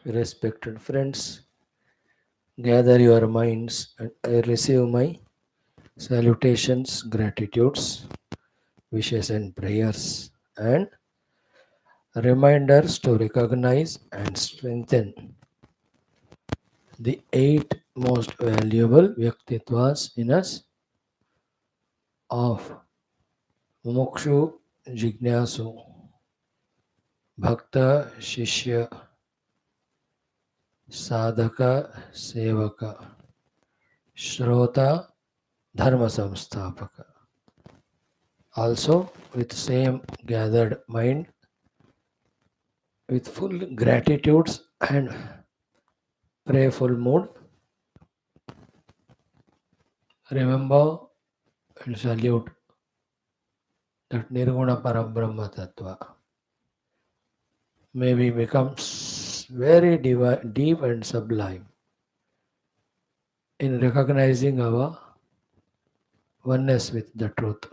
Respected friends, gather your minds and I receive my salutations, gratitudes, wishes, and prayers, and reminders to recognize and strengthen the eight most valuable Vyaktitwas in us of Mukshu, Jignasu, Bhakta, Shishya, Sadhaka, Sevaka, Shrota, Dharma Samstapaka. Also, with same gathered mind, with full gratitudes and prayerful mood, remember and salute that Nirguna Parabrahma Tattva. May we become very deep and sublime in recognizing our oneness with the truth.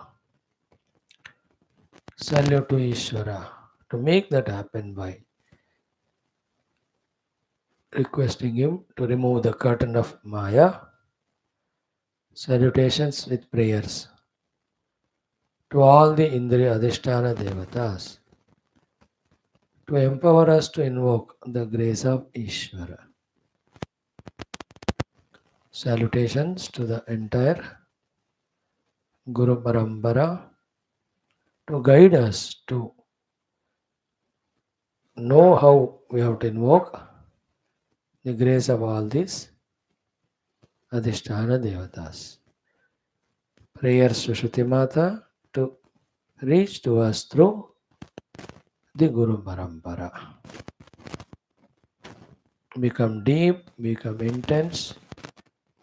Salute to Ishvara to make that happen by requesting him to remove the curtain of Maya. Salutations with prayers to all the Indriya Adhisthana Devatas to empower us to invoke the grace of Ishvara. Salutations to the entire Guru Parambara to guide us to know how we have to invoke the grace of all these Adhisthana Devatas. Prayers to Shruti Mata to reach to us through the Guru Parampara. Become deep, become intense,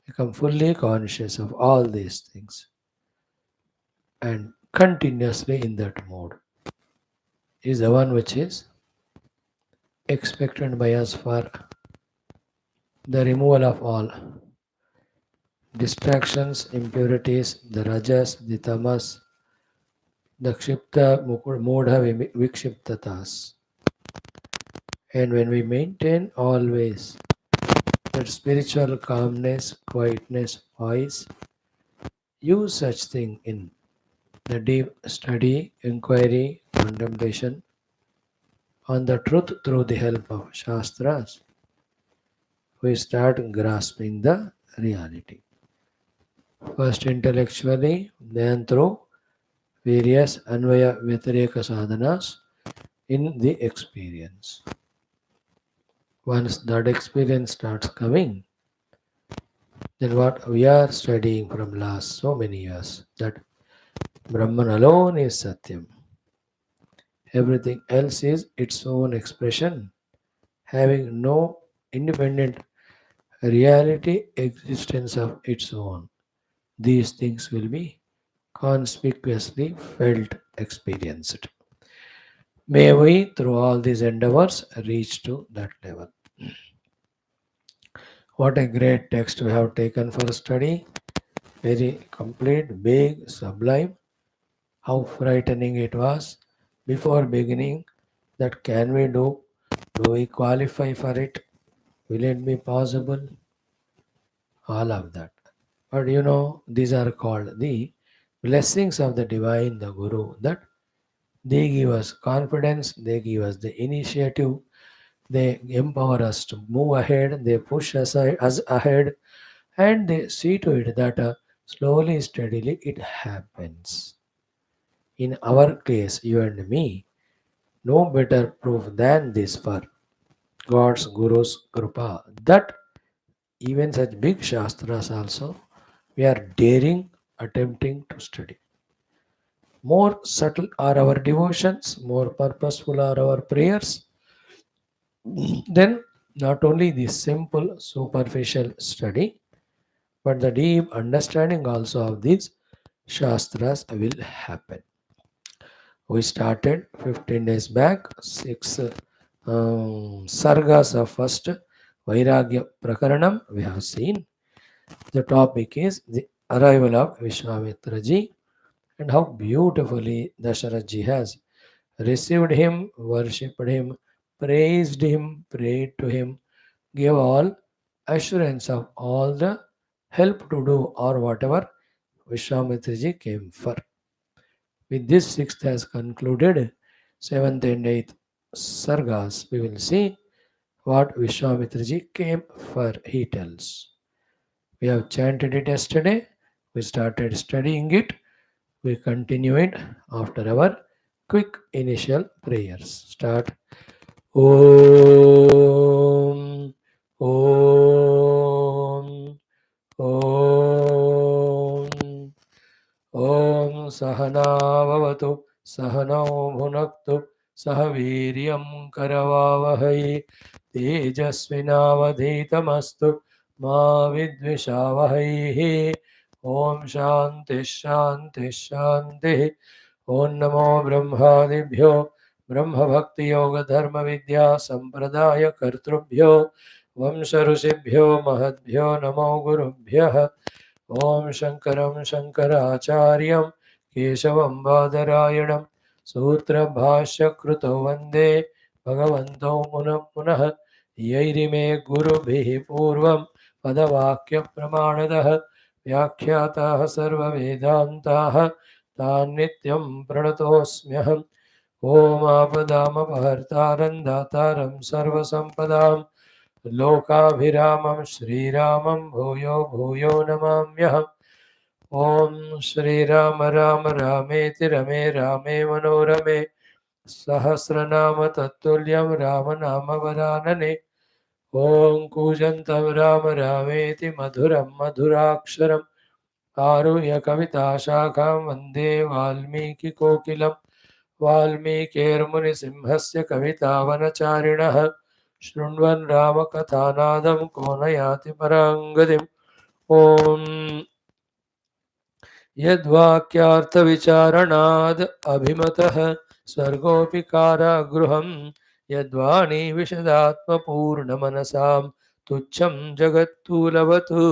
become fully conscious of all these things and continuously in that mode is the one which is expected by us for the removal of all distractions, impurities, the rajas, the tamas, the kshipta, mudha, vikshiptatas. And when we maintain always that spiritual calmness, quietness, poise, use such thing in the deep study, inquiry, contemplation on the truth through the help of Shastras, we start grasping the reality. First intellectually, then through various Anvaya Vyatireka sadhanas in the experience. Once that experience starts coming, then what we are studying from last so many years, that Brahman alone is Satyam. Everything else is its own expression, having no independent reality existence of its own. These things will be conspicuously felt, experienced. May we, through all these endeavors, reach to that level. What a great text we have taken for study. Very complete, big, sublime. How frightening it was before beginning. That can we do? Do we qualify for it? Will it be possible? All of that. But these are called the blessings of the divine, the Guru, that they give us confidence, they give us the initiative, they empower us to move ahead, they push us ahead, and they see to it that slowly, steadily it happens. In our case, you and me, no better proof than this for God's Guru's Krupa, that even such big Shastras also, we are daring, attempting to study. More subtle are our devotions, more purposeful are our prayers. Then, not only the simple, superficial study, but the deep understanding also of these Shastras will happen. We started 15 days back, six Sargas of first Vairagya Prakaranam we have seen. The topic is the arrival of Vishwamitra ji and how beautifully Dasharatha ji has received him, worshipped him, praised him, prayed to him, gave all assurance of all the help to do or whatever Vishwamitraji came for. With this, sixth has concluded. Seventh and eighth Sargas, we will see what Vishwamitraji came for, he tells. We have chanted it yesterday, we started studying it, we continue it after our quick initial prayers. Start. Om, Om, Om. ॐ सहनाववतु सहनौ भुनक्तु सह वीर्यं करवावहै तेजस्विनावधीतमस्तु मा विद्विषावहैः ॐ शान्तिः शान्तिः शान्तिः ॐ नमो ब्रह्मादिभ्यो ब्रह्मभक्तियोगधर्मविद्या सम्प्रदायकर्तृभ्यो वंशऋषिभ्यो महद्भ्यो नमो गुरुभ्यः ॐ शङ्करं शङ्कराचार्यं केशवं बादरायणं सूत्रभाष्यकृतौ वन्दे भगवन्तौ पुनः पुनः यैरिमे गुरुभिः पूर्वं पदवाक्यप्रमाणतः व्याख्याताः सर्ववेदान्ताः तान् नित्यं प्रणतोऽस्म्यहम् ॐ आपदामपहर्तारं दातारं सर्वसम्पदां लोकाभिरामं श्रीरामं भूयो भूयो नमाम्यहम् ॐ श्रीराम राम रामेति रमे रामे मनोरमे सहस्रनाम तत्तुल्यं रामनामवरानने ॐ कूजन्तं राम रामेति मधुरं मधुराक्षरम् आरुह्य कविताशाखां वन्दे वाल्मीकिकोकिलं वाल्मीकिर्मुनिसिंहस्य कवितावनचारिणः शृण्वन् रामकथानादं को न याति पराङ्गतिम् ॐ यद्वाक्यार्थविचारणाद् अभिमतः स्वर्गोऽपि कारागृहं यद्वाणी विशदात्मपूर्णमनसां तुच्छं जगत्तूलवतु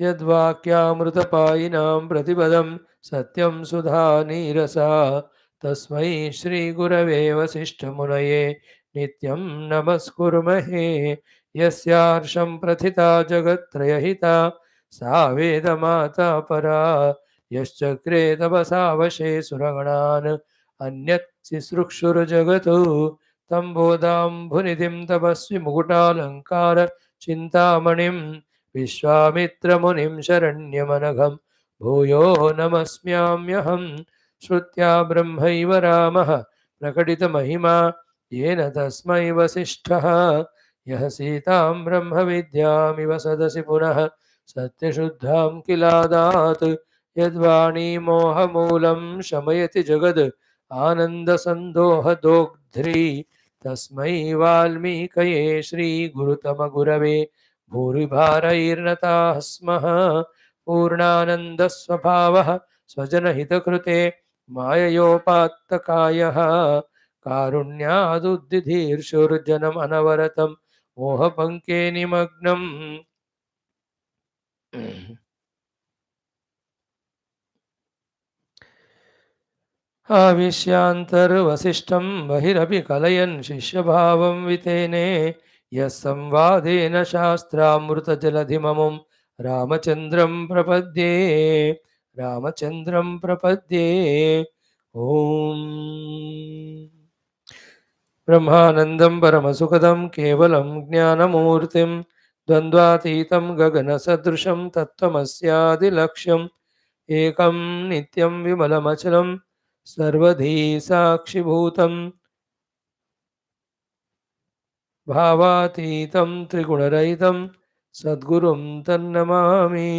यद्वाक्यामृतपायिनां प्रतिपदं सत्यं सुधानीरसा तस्मै श्रीगुरवे वसिष्ठमुनये नित्यं नमस्कुर्महे यस्यार्षं प्रथिता जगत्त्रयहिता सा वेदमाता परा यश्चक्रे तपसा वशे सुरगणान् अन्यत् सिसृक्षुर्जगतो तं बोधाम्भुनिधिं तपस्वि मुकुटालङ्कार चिन्तामणिं विश्वामित्रमुनिं शरण्यमनघं भूयो नमस्म्याम्यहं श्रुत्या ब्रह्मैव रामः प्रकटितमहिमा येन तस्मै वसिष्ठः यः सीतां ब्रह्मविद्यामिव सदसि पुनः सत्यशुद्धां किलादात् यद्वाणी मोहमूलं शमयति जगद् आनन्दसन्दोहदोग्ध्री तस्मै वाल्मीकये श्रीगुरुतमगुरवे भूरिभारैर्नताः स्मः पूर्णानन्दस्वभावः स्वजनहितकृते माययोपात्तकायः कारुण्यादुद्दिधीर्षुर्जनम् अनवरतं मोहपङ्के निमग्नम् आविश्यान्तर्वसिष्ठं बहिरपि कलयन् शिष्यभावं वितेने यः संवादेन शास्त्रामृतजलधिममुं रामचन्द्रं प्रपद्ये ॐ ब्रह्मानन्दं परमसुखदं केवलं ज्ञानमूर्तिं द्वन्द्वातीतं गगनसदृशं तत्त्वमस्यादिलक्ष्यम् एकं नित्यं विमलमचलं सर्वधी साक्षिभूतं भावातीतं त्रिगुणरहितं सद्गुरुं तन्नमामि।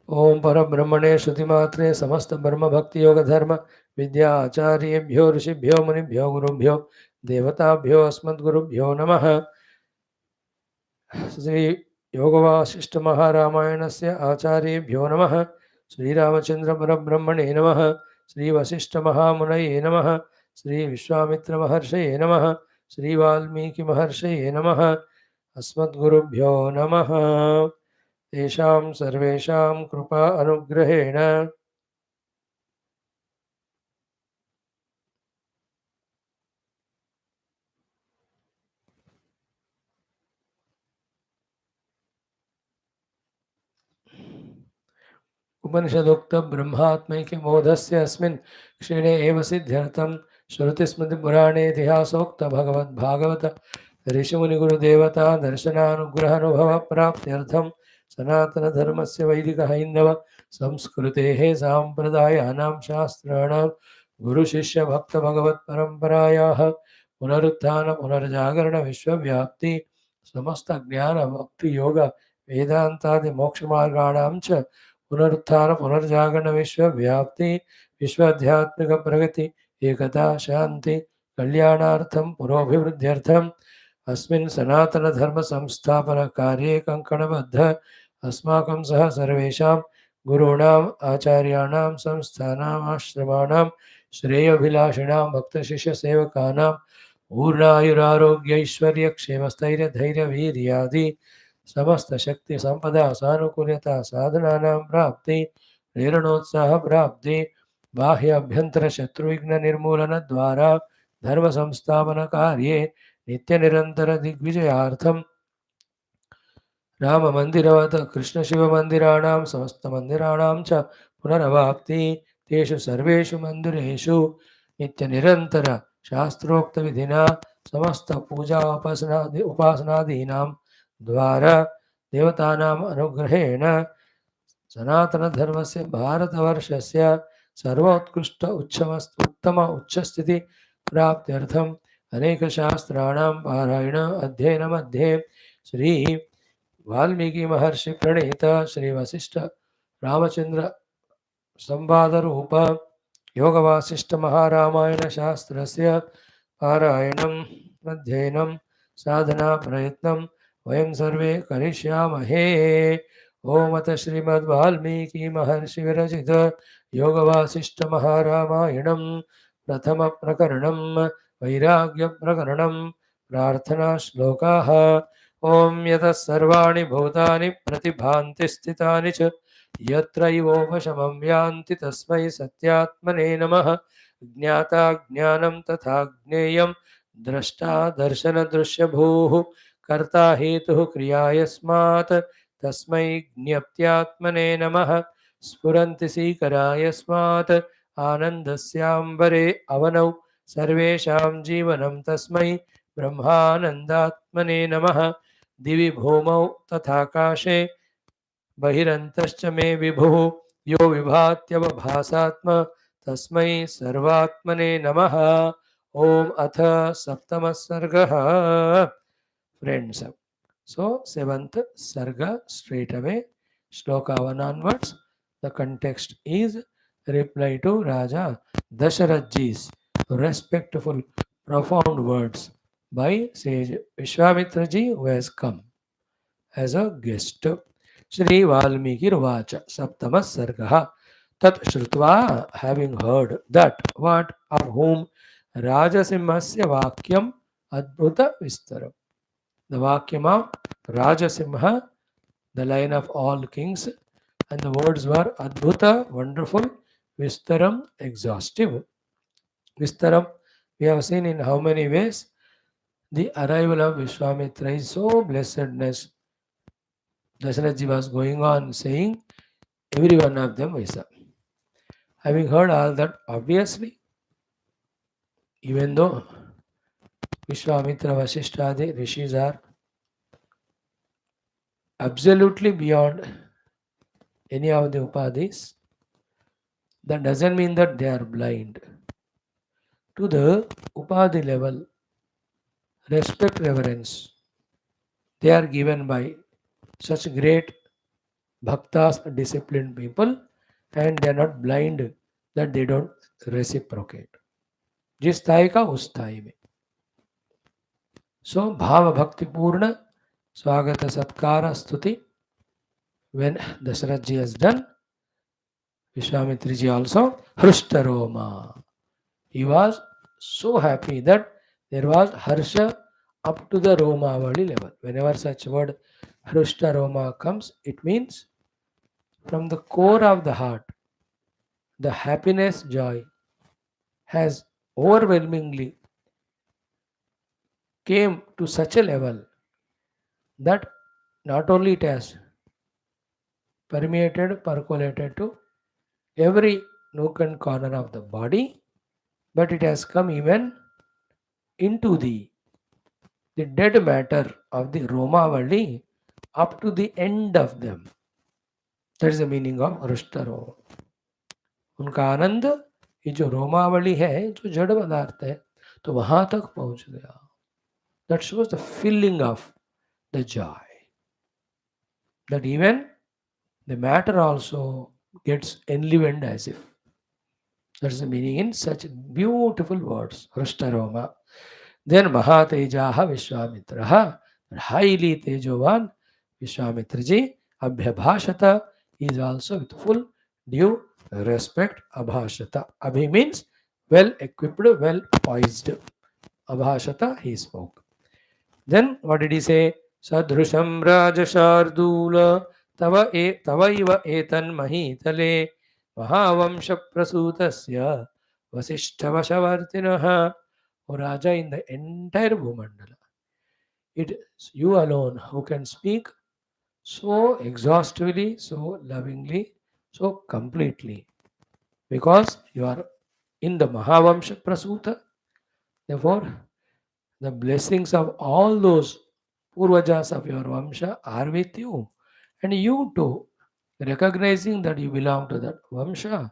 ओम परब्रह्मणे श्रुतिमात्रे समस्त ब्रह्म भक्ति योग धर्म विद्या आचार्येभ्यो ऋषिभ्यो मुनिभ्यो गुरुभ्यो देवताभ्यो अस्मद्गुरुभ्यो नमः। श्री योग वासिष्ठ महारामायणस्य आचार्येभ्यो नमः। श्री रामचंद्र परब्रह्मणे नमः। श्री वशिष्ठ महामुनये नमः। श्री विश्वामित्र महर्षये नमः। श्री वाल्मीकि महर्षये नमः। अस्मद्गुरुभ्यो नमः। तेषां सर्वेषां कृपा अनुग्रहेण उपनिषदोक्त ब्रह्मात्मैक्य मोधस्य अस्मिन् क्षीणे एव सिद्ध्यर्थं श्रुतिस्मृतिपुराणेतिहासोक्त भगवद्भागवत ऋषिमुनिगुरुदेवता दर्शनानुग्रहानुभव प्राप्त्यर्थं सनातनधर्मस्य वैदिकहैन्दव संस्कृतेः साम्प्रदायानां शास्त्राणां गुरुशिष्यभक्तभगवत्परम्परायाः पुनरुत्थान पुनर्जागरण विश्वव्याप्ति समस्तज्ञानभक्तियोग वेदान्तादिमोक्षमार्गाणां च पुनरुत्थान पुनर्जागरण विश्व व्याप्ति विश्वाध्यात्मिक प्रगति एकता शांति कल्याणार्थम पुरोभिवृद्ध्यर्थम अस्मिन् सनातन धर्म संस्थापन कार्ये कंकणबद्ध अस्माकं सह सर्वेषां गुरूणाम् आचार्याणां संस्थानाम् आश्रमाणां श्रेयोभिलाषिणां भक्तशिष्यसेवकानां पूर्णायुरारोग्य ऐश्वर्य क्षेमस्थैर्य धैर्य वीर्यादि समस्त शक्ति संपदा सानुकूल्यता साधनानां प्राप्ति प्रेरणोत्साह प्राप्ति बाह्य अभ्यंतर शत्रुविघ्न निर्मूलन द्वारा धर्म संस्थापन कार्ये नित्य निरंतर दिग्विजयार्थम राम मंदिरवत कृष्ण शिव मंदिराणां समस्त मंदिराणां च पुनरवाप्ति तेषु सर्वेषु मंदिरेषु नित्य निरंतर शास्त्रोक्त विधिना समस्त पूजा उपासनादीनां द्वारा देवतानाम् अनुग्रहेण सनातनधर्मस्य भारतवर्षस्य सर्वोत्कृष्ट उत्तम उच्चस्थिति प्राप्त्यर्थम् अनेकशास्त्राणां पारायण अध्ययन मध्ये श्री वाल्मीकि महर्षि प्रणीत श्री वशिष्ठ रामचंद्र संवाद रूप योग वासिष्ठ महारामायण शास्त्रस्य पारायणम् अध्ययनं साधना प्रयत्नं वयं सर्वे करिष्यामहे। ओम अथ श्रीमद् वाल्मीकि महर्षि विरचित योग वासिष्ठ महारामायणं प्रथम प्रकरणं वैराग्य प्रकरणं प्रार्थना श्लोकाः। ओम यतः सर्वाणि भूतानि प्रतिभान्ति स्थितानि च यत्रैवोपशमं यान्ति तस्मै सत्यात्मने नमः। ज्ञाता ज्ञानं तथा ज्ञेयं द्रष्टा दर्शन दृश्यभूः कर्ता हेतुः क्रिया यस्मात् तस्मै ज्ञप्त्यात्मने नमः। स्फुरन्ति सीकरा यस्मात् आनन्दस्याम्बरे अवनौ सर्वेषां जीवनं तस्मै ब्रह्मानन्दात्मने नमः। दिवि भूमौ तथाकाशे बहिरन्तश्च मे विभुः यो विभात्यवभासात्मा तस्मै सर्वात्मने नमः। ओम अथ सप्तमः सर्गः। Friends, so seventh sarga straight away, shloka 1 onwards. The context is reply to Raja Dasharatha's respectful, profound words by sage Vishwamitra ji, who has come as a guest. Shri Valmiki Vacha Saptamas Sargaha Tat Shrutva, having heard that, what of whom Rajasimhasya Vakyam Adbhuta Vistaram. The Vakyam of Rajasimha, the line of all kings, and the words were Adbhuta, wonderful, Vistaram, exhaustive. Vistaram, we have seen in how many ways the arrival of Vishwamitra is so blessedness. Dasharatha was going on saying, every one of them is a. Having heard all that, obviously, even though Vishwamitra, Vaashishtha, the rishis are absolutely beyond any of the upadhis, that doesn't mean that they are blind. To the upadhi level, respect, reverence, they are given by such great bhaktas, disciplined people, and they are not blind that they don't reciprocate. जिस स्थाई का उस स्थाई में. So, bhava bhakti purna swagata satkara stuti. When Dasharatha ji has done, Vishwamitriji also Hrushtaroma. He was so happy that there was Harsha up to the Romavali level. Whenever such word Hrushtaroma comes, it means from the core of the heart, the happiness, joy has overwhelmingly came to such a level that not only it has permeated, percolated to every nook and corner of the body, but it has come even into the dead matter of the Romavali up to the end of them. That is the meaning of रुष्टरो. उनका आनंद ये जो रोमावली है जो जड़ पदार्थ है तो वहां तक पहुंच गया. That shows the feeling of the joy. That even the matter also gets enlivened as if. That's the meaning in such beautiful words. Rushtaroma. Then Mahatejaha Vishwamitraha, highly Tejovan Vishwamitraji, Abhyabhashata is also with full due respect. Abhashata. Abhi means well equipped, well poised. Abhashata, he spoke. Then what did he say? Sadrusham Rajashardula Tavaiva Etan Mahitale Mahavamsha Prasutasya Vasishthavashavartinaha. O Raja, in the entire Bhumandala, it is you alone who can speak so exhaustively, so lovingly, so completely, because you are in the Mahavamsha Prasuta. Therefore, the blessings of all those Purvajas of your Vamsha are with you, and you too, recognizing that you belong to that Vamsha,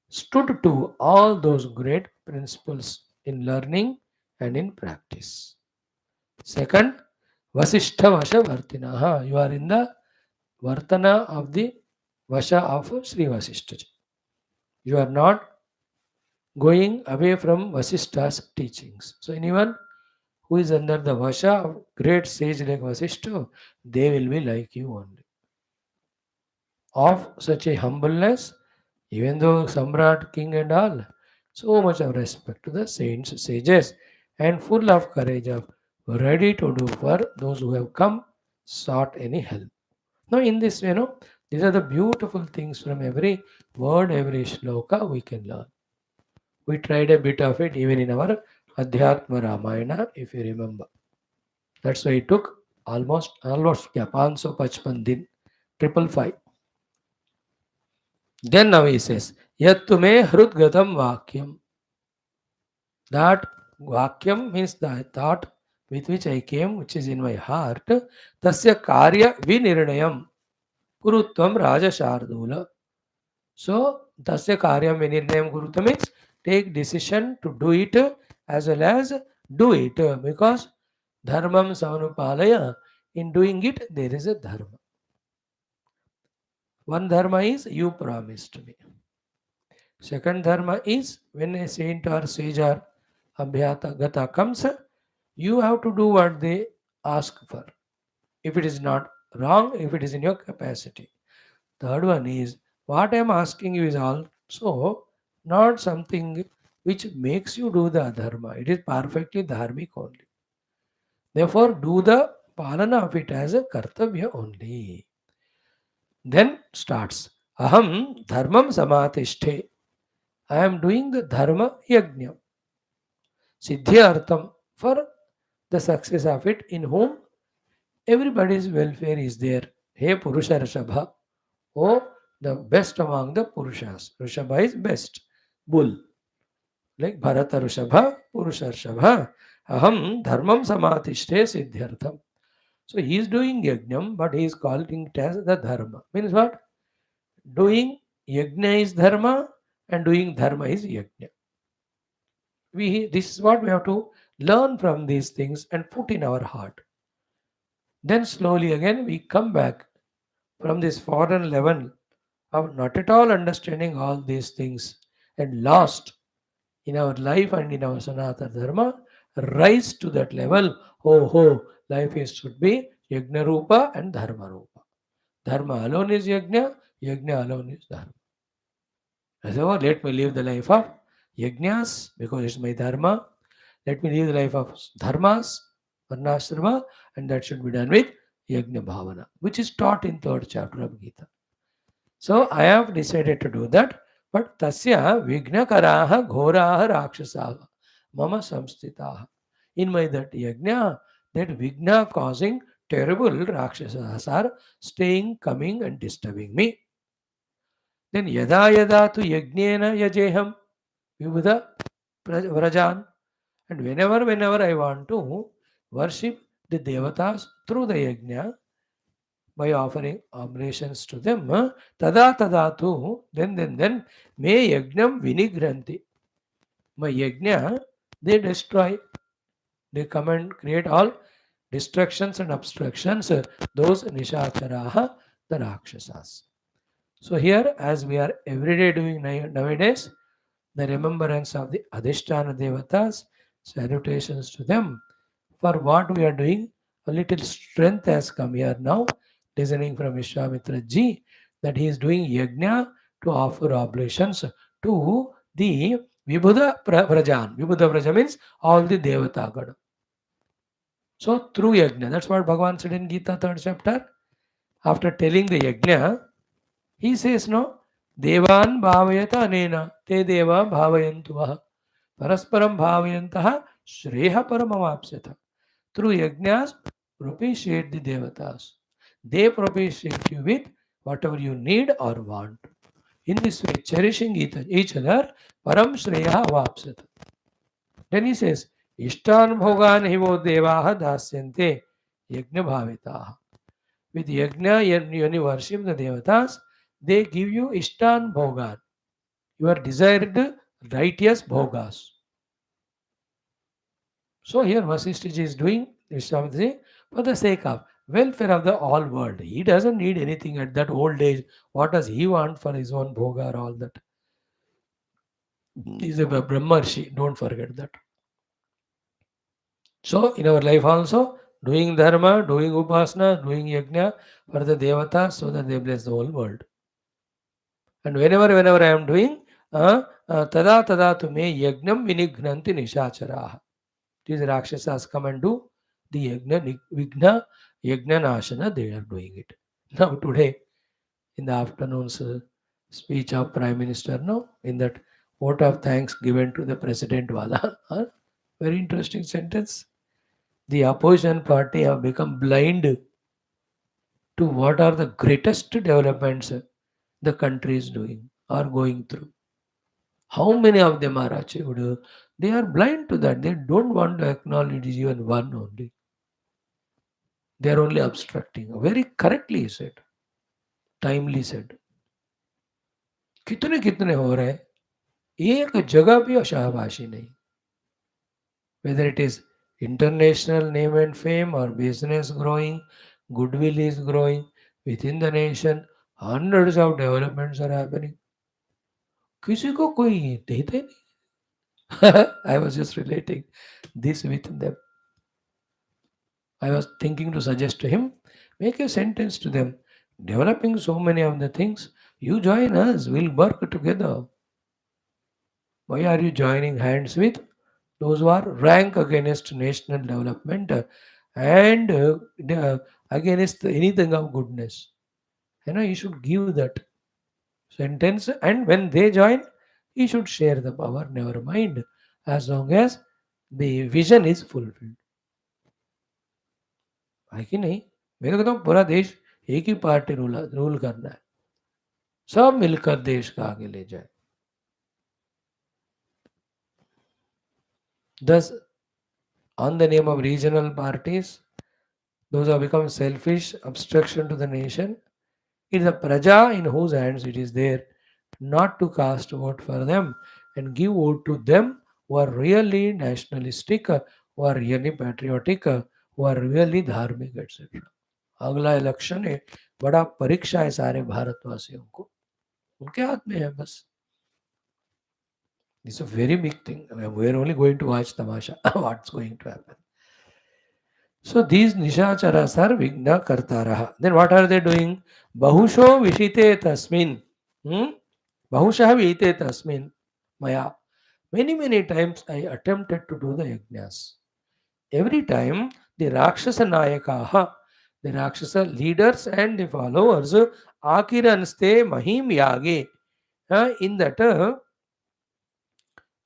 stood to all those great principles in learning and in practice. Second, Vasishtha Vasha Vartinaha. You are in the Vartana of the Vasha of Sri Vasishtha. You are not going away from Vasishtha's teachings. So anyone who is under the Vasha of great sage like Vasishtha, they will be like you only. Of such a humbleness, even though Samrat, king and all, so much of respect to the saints, sages, and full of courage of ready to do for those who have come, sought any help. Now in this, these are the beautiful things from every word, every shloka we can learn. We tried a bit of it even in our Adhyatma Ramayana, if you remember. That's why it took almost 555 din, 555. Then now he says, Yattu me hrudgatam vakyam. That vakyam means the thought with which I came, which is in my heart. Tasya karya vinirnayam. Gurutvam Raja Shardula. So, Tasya karya vinirnayam gurutvam means take decision to do it as well as do it, because dharmam samanupalaya. In doing it, there is a dharma. One dharma is you promised me. Second dharma is when a saint or sage or abhyata gata comes, you have to do what they ask for. If it is not wrong, if it is in your capacity. Third one is what I am asking you is also not something which makes you do the dharma. It is perfectly dharmic only. Therefore, do the palana of it as a kartavya only. Then starts Aham dharmam samatishte. I am doing the dharma yajna. Siddhyartham, for the success of it, in whom everybody's welfare is there. Hey Purusha Rishabha. Oh, the best among the Purushas. Rishabha is best. Bull. Like Bharata Rishabha, Purusha Rishabha. Aham dharmam samatishte siddhyartham. So he is doing yajnam, but he is calling it as the dharma. Means what? Doing yajna is dharma and doing dharma is yajna. This is what we have to learn from these things and put in our heart. Then slowly again we come back from this foreign level of not at all understanding all these things and lost in our life and in our Sanatana Dharma, rise to that level. Life should be Yajna Rupa and Dharma Rupa. Dharma alone is Yajna, Yajna alone is Dharma. So let me live the life of yajnas because it's my dharma. Let me live the life of dharmas, varnashrama, and that should be done with yajna bhavana, which is taught in third chapter of Gita. So I have decided to do that. But tasya vignakaraha ghoraha rakshasa mama samstitaha. In my that yajna, that vigna causing terrible rakshasas are staying, coming and disturbing me. Then yada yada tu yajnena yajeham vibhuda vrajan. And whenever I want to worship the devatas through the yajna, by offering oblations to them, tada tada tu, then, may yagnam vinigranti. My yajna, they destroy, they come and create all distractions and obstructions, those nishacharaha, the rakshasas. So here, as we are every day doing nowadays, the remembrance of the Adhisthana Devatas, salutations to them. For what we are doing, a little strength has come here now, listening from Vishwamitra ji, that he is doing yajna to offer oblations to the Vrajan. Vibhuda Vraja means all the Devata God. So through yajna, that's what Bhagavan said in Gita 3rd chapter. After telling the yajna, he says, no, Devan bhavayata anena, te deva bhavayantu vaha, parasparam bhavayantaha, shreha paramavapsyata. Through yajnas, propitiate the devatas. They propitiate you with whatever you need or want. In this way, cherishing each other, param shreya avapsyata. Then he says, Ishtan bhogan hivo devaha dasyante yajna bhavitaha. With yajna, when you worship the devatas, they give you Ishtan bhogan, your desired righteous bhogas. So here Vasishtha ji is doing Vishwamitra for the sake of welfare of the all world. He doesn't need anything at that old age. What does he want for his own bhoga or all that? He's a Brahmarshi, don't forget that. So in our life also, doing dharma, doing upasana, doing yajna for the devatas so that they bless the whole world. And whenever I am doing, tada tada tu me yagnam vinignanti nishacharaha. These Rakshasas come and do the Vigna, Yagna Nashana, they are doing it. Now today, in the afternoon's speech of Prime Minister, no, in that vote of thanks given to the President Wala, very interesting sentence. The opposition party have become blind to what are the greatest developments the country is doing or going through. How many of them are achieved? They are blind to that. They don't want to acknowledge even one only. They are only obstructing. Very correctly said. Timely said. कितने कितने हो रहे हैं, एक जगह भी शाबाशी नहीं. Whether it is international name and fame or business growing, goodwill is growing within the nation, hundreds of developments are happening. किसी को कोई देते नहीं. I was just relating this with them. I was thinking to suggest to him, make a sentence to them. Developing so many of the things, you join us, we'll work together. Why are you joining hands with those who are rank against national development and against anything of goodness? You should give that sentence, and when they join, you should share the power, never mind, as long as the vision is fulfilled. है कि नहीं? मेरे को तो पूरा देश एक ही party rule करना है, सब मिलकर देश का आगे ले जाए. Thus, on the name of regional parties, those have become selfish obstruction to the nation. It is the praja in whose hands it is there not to cast vote for them and give vote to them who are really nationalistic, who are really patriotic, who are really dharmic, etc. अगला election है, बड़ा परीक्षा है सारे भारतवासियों को, उनके हाथ में है बस. It's a very big thing. We are only going to watch tamasha. What's going to happen? So these nishacharas are vigna kartaraha. Then what are they doing? Bahusho vishite tasmin. Bahushaha vite tasmin maya. Many times I attempted to do the yajnas. Every time the Rakshasa Nayakaha, the Rakshasa leaders and the followers, Akiranste Mahim Yage, in that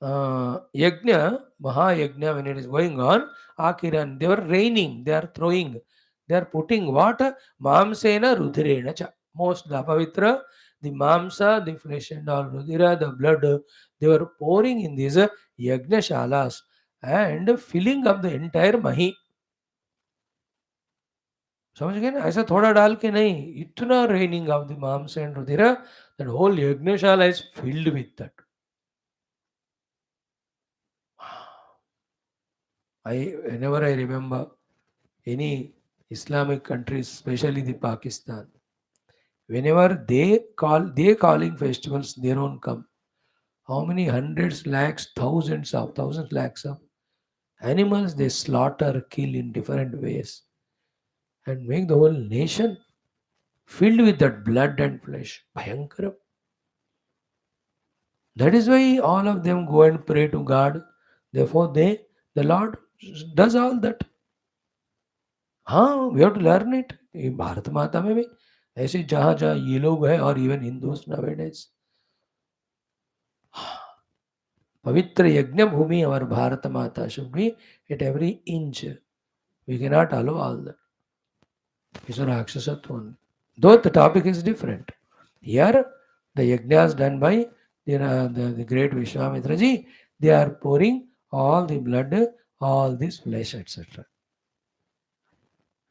Yajna, Maha Yajna, when it is going on, Akiran, they were raining, they are throwing, they are putting what? Mamsena Rudhirena cha. Most the Pavitra, the Mamsa, the flesh and all, Rudhira, the blood, they were pouring in these Yajna shalas and filling up the entire Mahi. समझ गए ना ऐसा थोड़ा डाल के नहीं इतना raining of the मांस एंड रुधिर दैट होल यज्ञशाला is filled with that I whenever I remember any Islamic countries, especially the Pakistan, whenever they calling festivals their own come, how many hundreds, lakhs, thousands, lakhs of animals they slaughter, kill in different ways, and make the whole nation filled with that blood and flesh. Bhayankaram. That is why all of them go and pray to God. Therefore, the Lord does all that. हाँ, we have to learn it. ये भारत माता में भी ऐसे जहाँ जहाँ ये लोग हैं और इवन हिंदूज nowadays. पवित्र यज्ञ भूमि our भारत माता should be at every inch. We cannot allow all that. It's a Rakshasatva only. Though the topic is different. Here, the yajnas done by the great Vishwamitra ji, they are pouring all the blood, all this flesh, etc.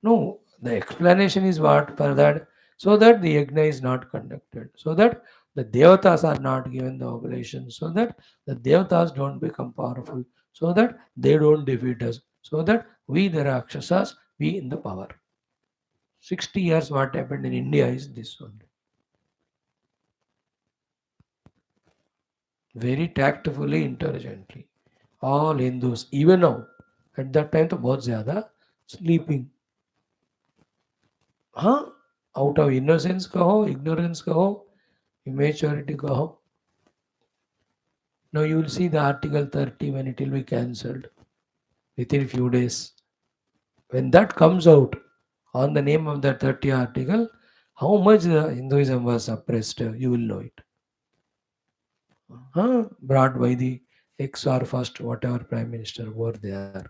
No, the explanation is what for that, so that the yajna is not conducted, so that the devatas are not given the oblation, so that the devatas don't become powerful, so that they don't defeat us, so that we, the Rakshasas, be in the power. 60 years what happened in India is this only. Very tactfully, intelligently. All Hindus, even now, at that time तो बहुत ज़्यादा sleeping. हाँ, out of innocence कहो, ignorance कहो, immaturity कहो. Now you will see the Article 30 when it will be cancelled within few days. When that comes out on the name of that 30 article, how much Hinduism was suppressed, you will know it. Brought by the ex or first whatever prime minister were there.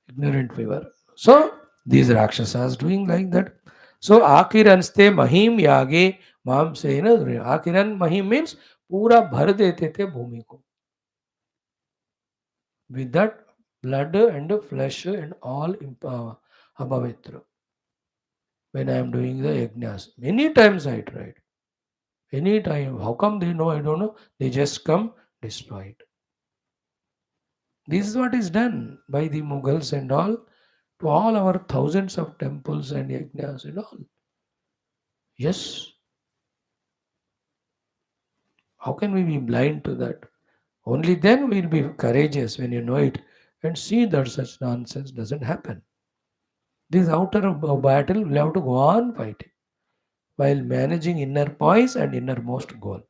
Ignorant fever. So these Rakshasas doing like that. So Akiranste Mahim Yage Mam say na Akiran Mahim means पूरा भर देते थे भूमि को with that blood and flesh and all apavitra. When I am doing the yajnas, many times I tried. Any time. How come they know? I don't know. They just come, destroy it. This is what is done by the Mughals and all to all our thousands of temples and yajnas and all. Yes. How can we be blind to that? Only then we'll be courageous when you know it and see that such nonsense doesn't happen. This outer battle will have to go on fighting while managing inner poise and innermost goal.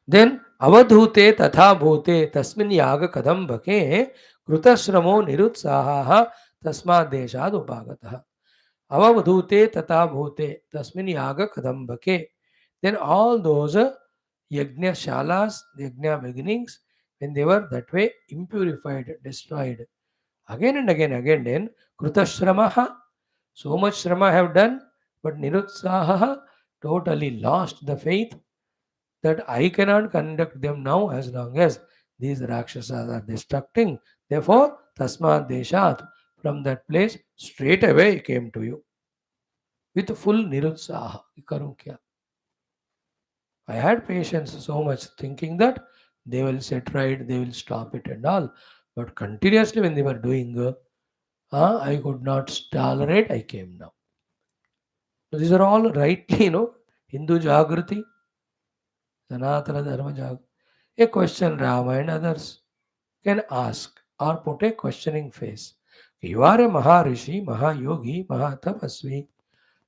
Then avadhute tatha bhute tasmin yaga kadam bhake krutashramo nirutsaha tasma deshad upagataha. Avadhute tatha bhute tasmin yaga kadam bhake. Then all those yajna shalas, yajna beginnings, when they were that way impurified, destroyed, again and again, then krutashramaha, so much shrama have done, but nirutsaha totally lost the faith that I cannot conduct them now as long as these Rakshasas are destructing. Therefore, Tasmat Deshat, from that place, straight away came to you with full nirutsaha. Karu kya? I had patience so much thinking that they will set right, they will stop it and all. But continuously when they were doing, I could not tolerate, I came now. So these are all rightly, Hindu Jagrati, Sanatana Dharma Jagrati. A question Rama and others can ask or put a questioning face. You are a Maharishi, Mahayogi, Mahatapasvi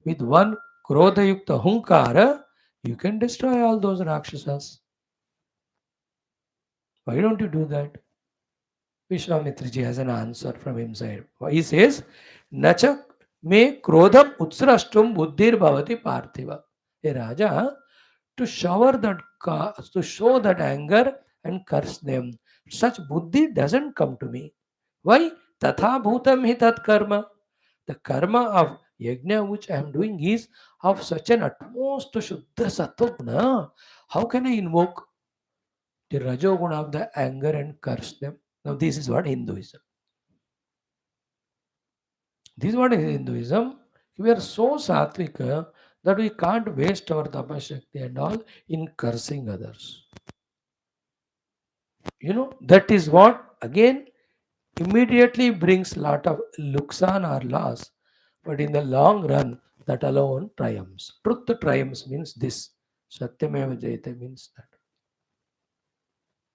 with one Krodha yukta hunkara, you can destroy all those Rakshasas. Why don't you do that? Vishwamitraji has an answer from himself. He says, Nacha me krodham utsrashtum buddhir bhavati parthiva. Hey Raja, to shower that to show that anger and curse them, such buddhi doesn't come to me. Why? Tatha bhutam hi tat karma. The karma of yajna which I am doing is of such an utmost shuddha sattva guna. How can I invoke the rajoguna of the anger and curse them? Now this is what Hinduism. This is what is Hinduism. We are so satvika that we can't waste our tapashakti and all in cursing others. That is what again immediately brings lot of luksan or loss. But in the long run, that alone triumphs. Truth triumphs means this. Satyameva Jayate means that.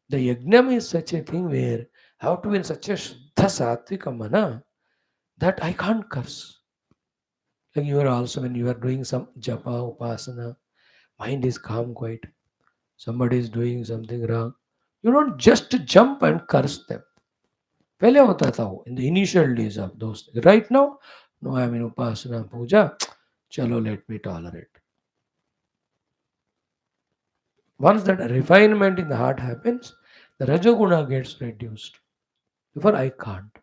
The yajnam is such a thing where I have to be in such a shuddha satvika mana that I can't curse. Like you are also when you are doing some japa, upasana, mind is calm, quiet. Somebody is doing something wrong. You don't just jump and curse them. पहले होता था वो in the initial days of those things. Right now, no, I mean upasana, puja, chalo, let me tolerate. Once that refinement in the heart happens, the rajoguna gets reduced. Therefore, I can't.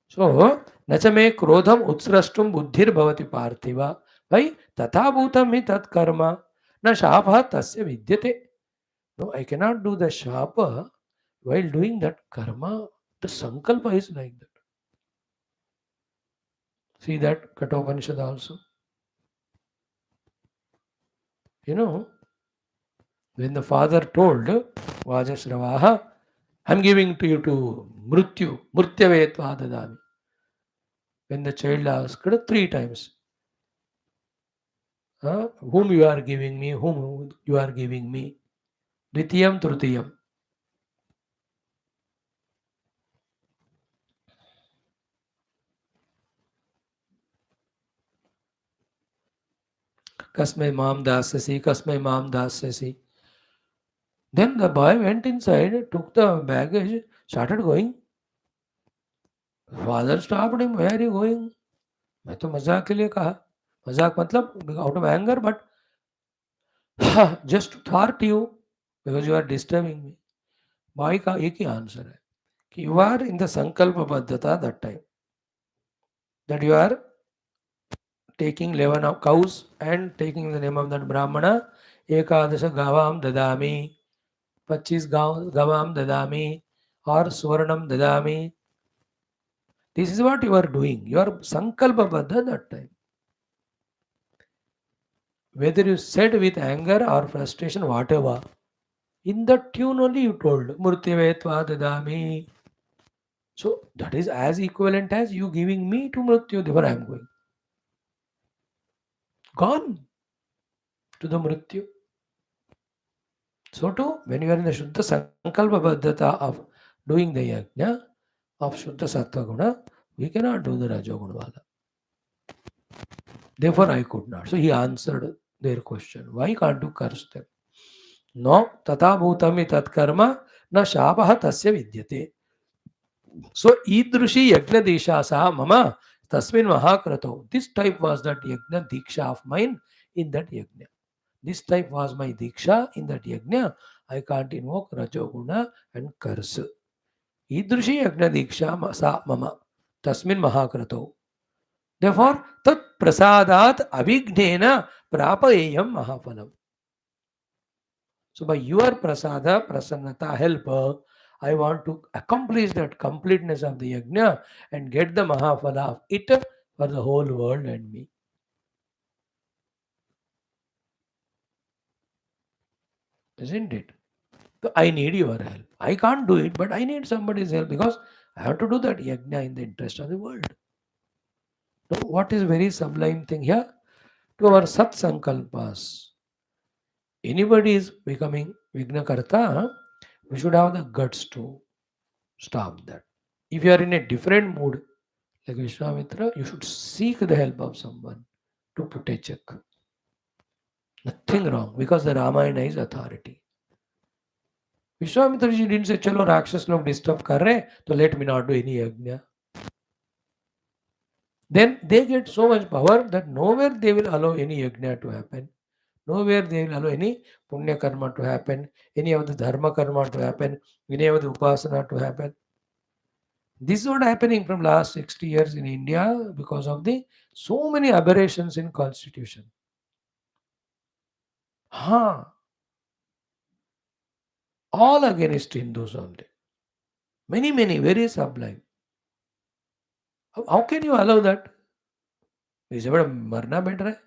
So, nachame krodham utsrashtum buddhir bhavati parthiva. Why? Tatha bhutam hi tat karma. Na shapha tasya vidyate. No, I cannot do the shapa while doing that karma. The sankalpa is like that. See that Kathopanishad also. When the father told Vajashravaha, I'm giving to you to Mrityu, Mrityavetva dadami. When the child asked 3 times, whom you are giving me, whom you are giving me, Dvitiyam, Trutiyam. Kasmai mam dasasi, kasmai mam dasasi. Then the boy went inside, took the baggage, started going. Father stopped him, where are you going? मैं तो मजाक के लिए कहा. मजाक मतलब out of anger, but just to thwart you because you are disturbing me. Boy का एक ही आंसर है कि you are in the sankalpa baddhata that time, that you are taking 11 of cows and taking the name of that brahmana, ekadasha gavam dadami, 25 gavam dadami or swarnam dadami. This is what you are doing. You are sankalpa baddha that time. Whether you said with anger or frustration, whatever, in that tune only you told Murtyavetva dadami. So that is as equivalent as you giving me to Mrityu, therefore I am going. Gone to the Mrityu. So too, when you are in the Shuddha Sankalpa Baddhata of doing the Yajna of Shuddha Sattva Guna, we cannot do the Rajoguna Vala. Therefore I could not. So he answered their question. Why can't you curse them? No, tata bhutami tat karma na shapaha tasya vidyate. So idrushi yajna dishasa mama tasmin mahakrato. This type was that yajna diksha of mine in that yajna. This type was my diksha in that yajna. I can't invoke rajoguna and curse. Idrushi yajna diksha sa mama tasmin mahakrato. Therefore, tat prasadat abhignena prapayam mahapalam. So by your prasada, prasannata, help, I want to accomplish that completeness of the yajna and get the mahaphala of it for the whole world and me. Isn't it? So I need your help. I can't do it, but I need somebody's help because I have to do that yajna in the interest of the world. Now, what is very sublime thing here? To our sat sankalpas. Anybody is becoming vignakarta, we should have the guts to stop that. If you are in a different mood, like Vishwamitra, you should seek the help of someone. to put a check. Nothing wrong because the Ramayana is authority. Vishwamitra ji didn't say, "Chalo, Rakshas log disturb kar rahe, so let me not do any yajna." Then they get so much power that nowhere they will allow any yajna to happen. Nowhere they will allow any punya karma to happen, any of the dharma karma to happen, any of the upasana to happen. This is what happening from last 60 years in India because of the so many aberrations in constitution. Ha, all against Hindus only. Many, very sublime. How can you allow that? इसे बड़ा मरना बैठ रहा है.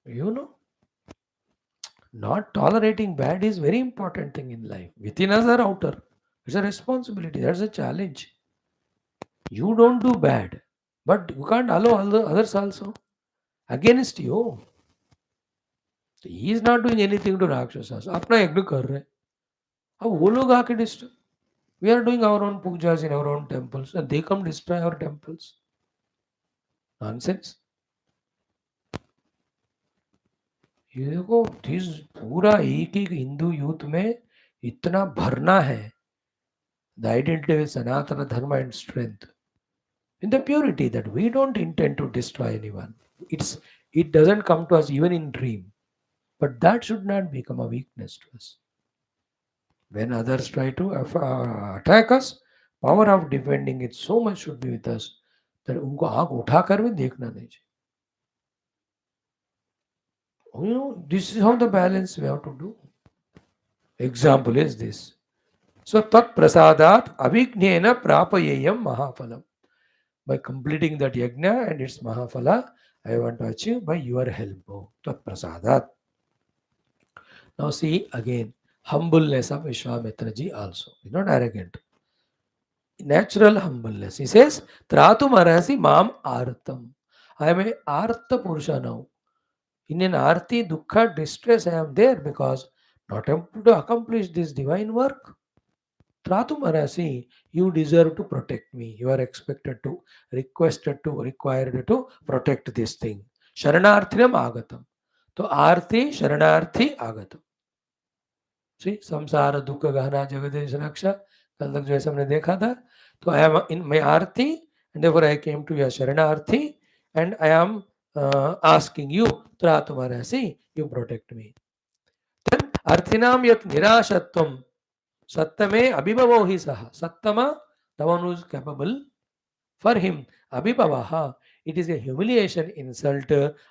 You know, not tolerating bad is very important thing in life. Within us or outer. It's a responsibility. That's a challenge. You don't do bad, but you can't allow all the others also against you. He is not doing anything to Rakshasas. अपना यज्ञ कर रहे हैं. अब वो लोग आके disturb. We are doing our own pujas in our own temples and they come destroy our temples. Nonsense. ये देखो दिस पूरा एक एक हिंदू यूथ में इतना भरना है the identity with Sanatana Dharma and strength in the purity that we don't intend to destroy anyone. It doesn't come to us even in dream, but that should not become a weakness to us. When others try to attack us, power of defending it so much should be with us that उनको आँख उठाकर भी देखना नहीं चाहिए. You know, this is how the balance we have to do. Example is this. So tat prasadat avijnena prapayeyam mahafalam. By completing that yajna and its mahafala, I want to achieve by your help. Tat prasadat. Now see again, humbleness of Vishwamitra ji also. He's not arrogant. Natural humbleness. He says, Tratum arasi mam artam. I am a artha purusha now. In an arti, dukkha, distress, I am there because not able to accomplish this divine work. Tratum arasi, you deserve to protect me. You are expected to, requested to, required to protect this thing. Sharanarthinam agatam. तो आरती शरणार्थी आगत. सी संसार दुख गहना जगदीश रक्षा कल तक जैसे हमने देखा था. तो आई एम इन माई आरती and therefore I came to your शरणार्थी and I am asking you त्रातुमर्हसि सी you protect me. Then arthinam yat nirashatvam sattame abhibhavo hi saha. Sattama, the one who is capable. For him, abhibhavaha, it is a humiliation, insult.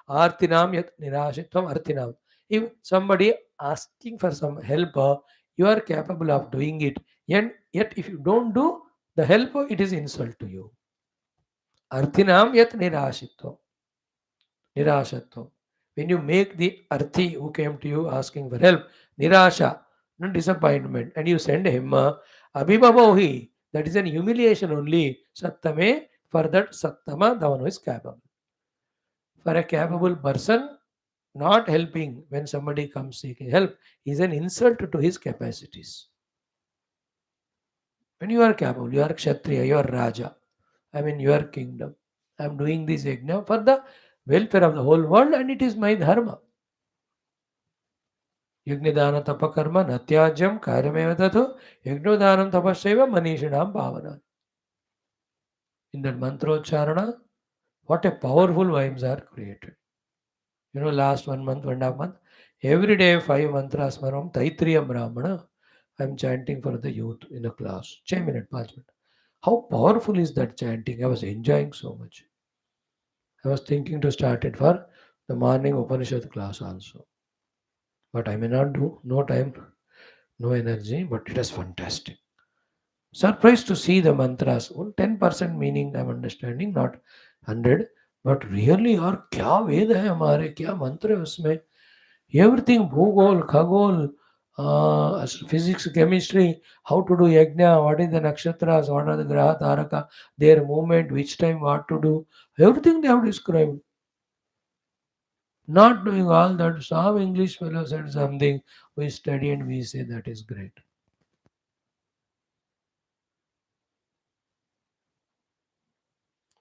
Artinam yat nirashitvam artinam. If somebody asking for some help, you are capable of doing it. Yet if you don't do the help, it is insult to you. Arthinam yat nirashitvam. Nirashatvam. When you make the arthi who came to you asking for help, nirasha, no disappointment, and you send him abhibhavohi, that is an humiliation only. Sattame, for that sattama, the one who is capable. For a capable person, not helping when somebody comes seeking help is an insult to his capacities. When you are capable, you are kshatriya, you are raja, I mean your kingdom. I am doing this yajna for the welfare of the whole world and it is my dharma. Yagnidana tapakarma natyajam karyameva tathu yagnodanam tapasaiva manishinam bhavana. In that mantrocharana, what a powerful vibes are created. You know, last 1 month, 1.5 month, every day 5 mantras from Taitriya Brahmana, I am chanting for the youth in a class. 6 minutes, 5 minutes. How powerful is that chanting? I was enjoying so much. I was thinking to start it for the morning Upanishad class also. But I may not do, no time, no energy, but it was fantastic. Surprised to see the mantras. 10% meaning I'm understanding, not 100. But really यार क्या वेद है हमारे, क्या मंत्र है उसमें. Everything भूगोल, खगोल, physics, chemistry, how to do yajna, what is the nakshatras, what are the graha taraka, their movement, which time what to do. Everything they have described. Not doing all that. Some English fellow said something, we study and we say that is great.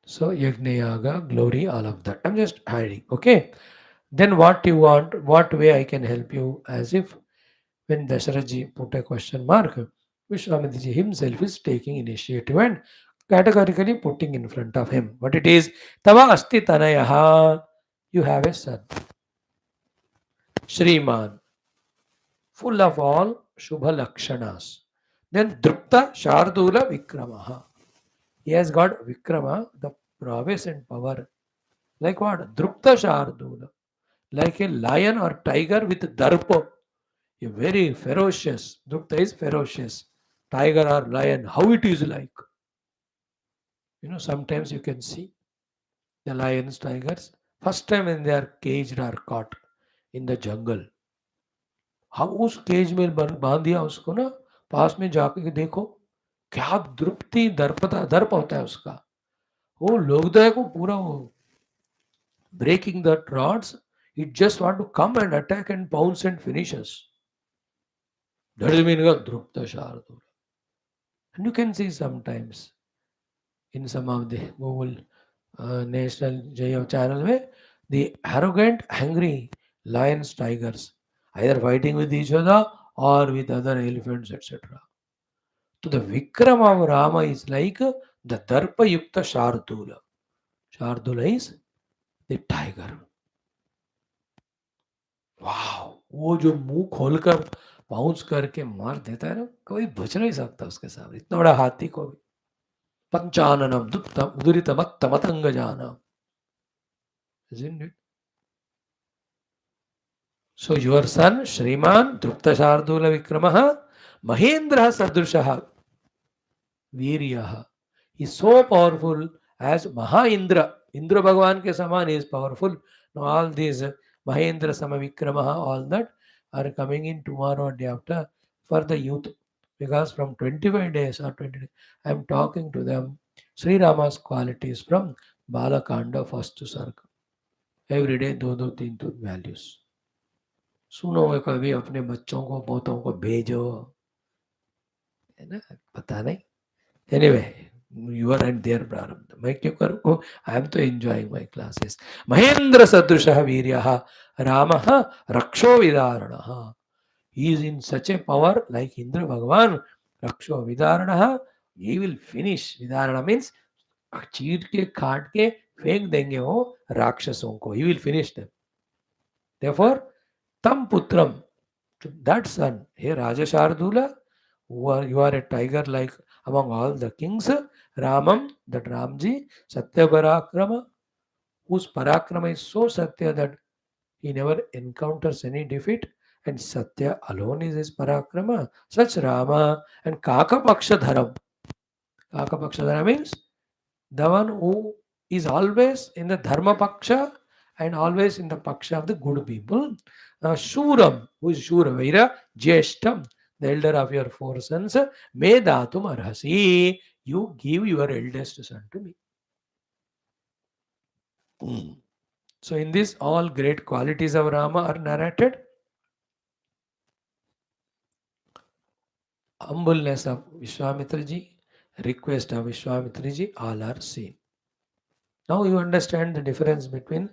So Yajna Yaga, glory, all of that. I'm just hiding. Okay. Then what you want, what way I can help you, as if when Dasharatha put a question mark, Vishwamitra himself is taking initiative and categorically putting in front of him. What it is, Tava Asti Tanayaha, you have a son, Shriman, full of all Shubha Lakshanas. Then Drupta Shardula Vikramaha. He has got Vikrama, the prowess and power. Like what? Drupta Shardula. Like a lion or tiger with Darpa. A very ferocious. Drupta is ferocious. Tiger or lion, how it is like. Sometimes you can see the lions, tigers. First time when they are caged or caught in the jungle. हम उस cage में बांध दिया उसको ना, पास में जाके देखो क्या द्रुप्ति दर्पता दर्प होता है उसका, वो लोकदय को पूरा वो breaking the rods, it just want to come and attack and pounce and finish us. That is meaning of drupta shardula. And you can see sometimes in some of the Google national Jaya channel where the arrogant, angry lions, tigers, either fighting with each other or with other elephants, etc. So the Vikram of Rama is like the Darpa Yukta Shardula. Shardula is the tiger. वाह, वो जो मुंह खोलकर pounce करके मार देता है ना, कोई बच नहीं सकता उसके सामने, इतना बड़ा हाथी को भी. पंचाननम दुप्तम उदरित मत्त मतंग जाना. Isn't it? So your son Shriman Drupta Shardula Vikramaha Mahendra Sadrushaha Viryaha is so powerful as Maha Indra. Indra Bhagavan ke saman is powerful. Now all these Mahendra Samavikramaha, all that are coming in tomorrow or day after for the youth. Because from 25 days or 20 days, I am talking to them Sri Rama's qualities from Balakanda first to Sarga. Every day दो तीन values. सुनो कभी अपने बच्चों को पोतों को भेजो, है ना, पता नहीं. Anyway, you are at their prarabdha. मैं क्यों करूँ? I am to enjoying my classes. Mahendra Sadrushaha Viryaha Ramaha Raksho Vidaranaha. He is in such a power like Indra Bhagavan. Raksho Vidaranaha. He will finish. Vidarana means चीर के काट के फेंक देंगे वो राक्षसों को. He will finish them. Therefore, Tam Putram, that son, hey Raja Shardula, you are a tiger like among all the kings. Ramam, that Ramji, Satya Parakrama, whose Parakrama is so Satya that he never encounters any defeat, and Satya alone is his Parakrama. Such Rama and Kakapaksha Dharam. Kakapaksha Dharam means the one who is always in the Dharma Paksha and always in the Paksha of the good people. Shuram, who is Shura Vaira, Jeshtam, the elder of your four sons, Me Datum Arhasi, you give your eldest son to me. So, in this, all great qualities of Rama are narrated. Humbleness of Vishwamitra ji, request of Vishwamitra ji, all are seen. Now you understand the difference between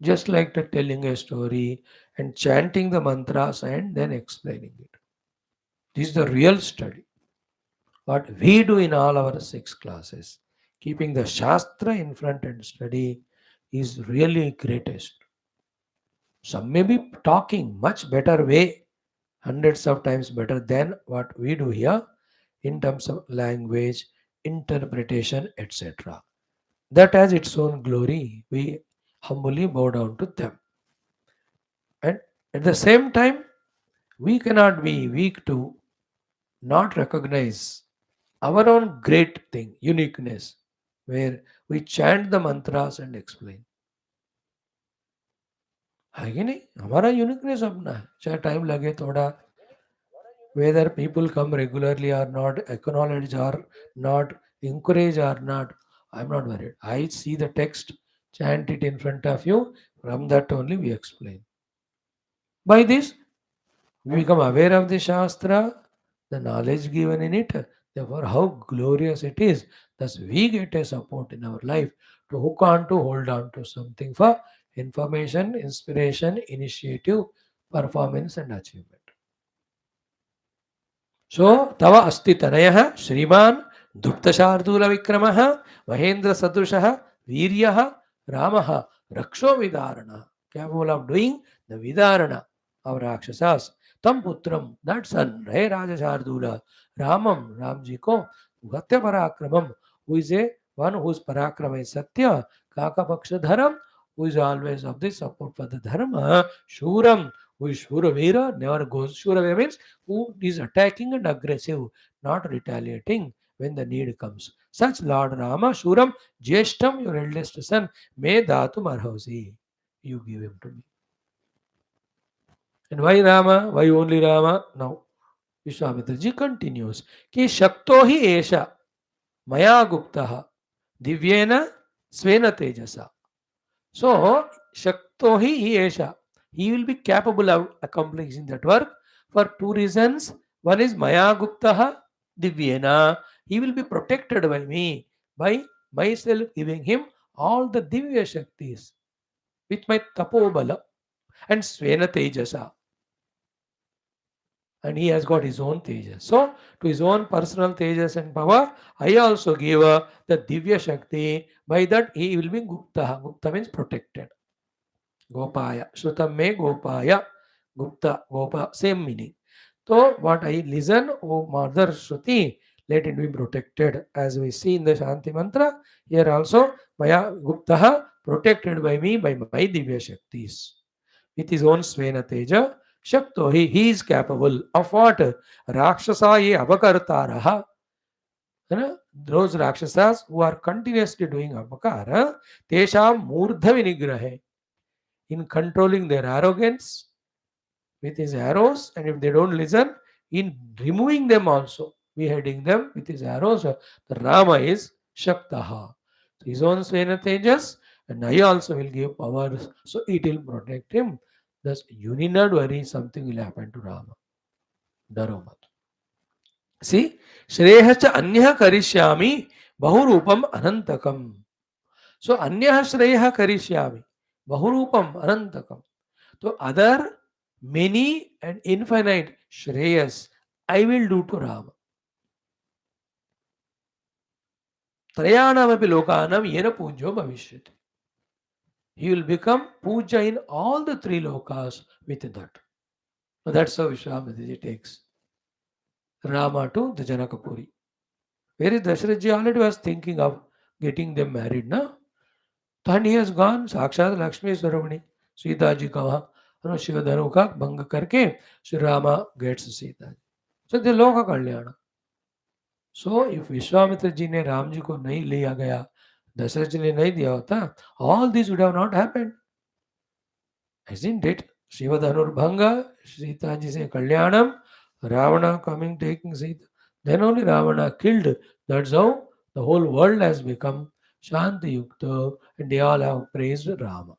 just like the telling a story and chanting the mantras and then explaining it. This is the real study. What we do in all our 6 classes, keeping the Shastra in front and study is really greatest. Some may be talking much better way, hundreds of times better than what we do here in terms of language, interpretation, etc. That has its own glory. We humbly bow down to them. And at the same time, we cannot be weak to not recognize our own great thing, uniqueness, where we chant the mantras and explain. है कि नहीं? हमारा uniqueness अपना है, चाहे time लगे थोड़ा, whether people come regularly or not, acknowledge or not, encourage or not, I'm not worried. I see the text, chant it in front of you, from that only we explain. By this, we become aware of the Shastra, the knowledge given in it, therefore how glorious it is. Thus we get a support in our life to hook on to, hold on to something for information, inspiration, initiative, performance, and achievement. So, Tava Asti Tanayah Shriman Duptashardula Vikramaha Mahendra Sadrushaha Viryaha Ramaha Raksho Vidarana, capable of doing the Vidarana of Rakshasas. Tam Putram, that son, Ray Raja Shardula, Ramam, Ramji ko, Gatya Parakramam, who is a one whose Parakrama is Satya, Kaka Paksha Dharam, who is always of the support for the Dharma, Shuram, who is Shuravira, never goes. Shuravira means who is attacking and aggressive, not retaliating when the need comes. Such Lord Rama, Shuram, Jeshtam, your eldest son, may Dhatu Marhausi. You give him to me. And why Rama? Why only Rama? Now, Vishwamitra continues. Ki Shakto hi Esha, Maya Guptaha, Divyena Svena Tejasa. So, Shakto hi Esha. He will be capable of accomplishing that work for two reasons. One is Maya Guptaha Divyena. He will be protected by me, by myself giving him all the Divya Shaktis with my Tapobala and Svena Tejasa. And he has got his own Tejas. So, to his own personal Tejas and power, I also give the Divya Shakti. By that, he will be Gupta. Gupta means protected. Gopaya. Shrutam me Gopaya. Gupta, Gopa, same meaning. So, what I listen, O Mother Shruti, let it be protected. As we see in the Shanti Mantra, here also, Maya Guptaha, protected by me, by my Divya Shaktis. With his own Svena Teja, Shakto, he is capable of what? Rakshasaye Avakartaraha. Those Rakshasas who are continuously doing Avakara, Tesham Murdha Vinigrahe, in controlling their arrogance with his arrows, and if they don't listen, in removing them also, beheading them with his arrows. The Rama is Shaktaha. So his own Svena Tejas, and I also will give powers, so it will protect him. Thus, you need not worry, something will happen to Rama. Daromat. See, Shreyacha Anya Karishyami Bahurupam Anantakam. So, Anya Shreya Karishyami Bahurupam Anantakam. So, other many and infinite Shreyas I will do to Rama. Trayanamapi Lokanam Yena Pujo Bhavishyati. He will become Puja in all the three lokas with that. So that's how Vishwamitra takes Rama to the Janakapuri. Whereas Dasharatha already was thinking of getting them married now. And he has gone, Sakshat Lakshmi Swaramani, Sita ji ka वहाँ शिव धनु का भंग करके Shri Rama gets Sita. So the Loka Kalyana. So if Vishwamitra ji ने राम जी को नहीं लिया गया, दशरथ जी ने नहीं दिया होता, all this would have not happened. Isn't it? Shiva Dhanurбhanga, Sita ji say Kalyanam, Ravana coming taking Sita. Then only Ravana killed. That's how the whole world has become Shanti Yukta, and they all have praised Rama.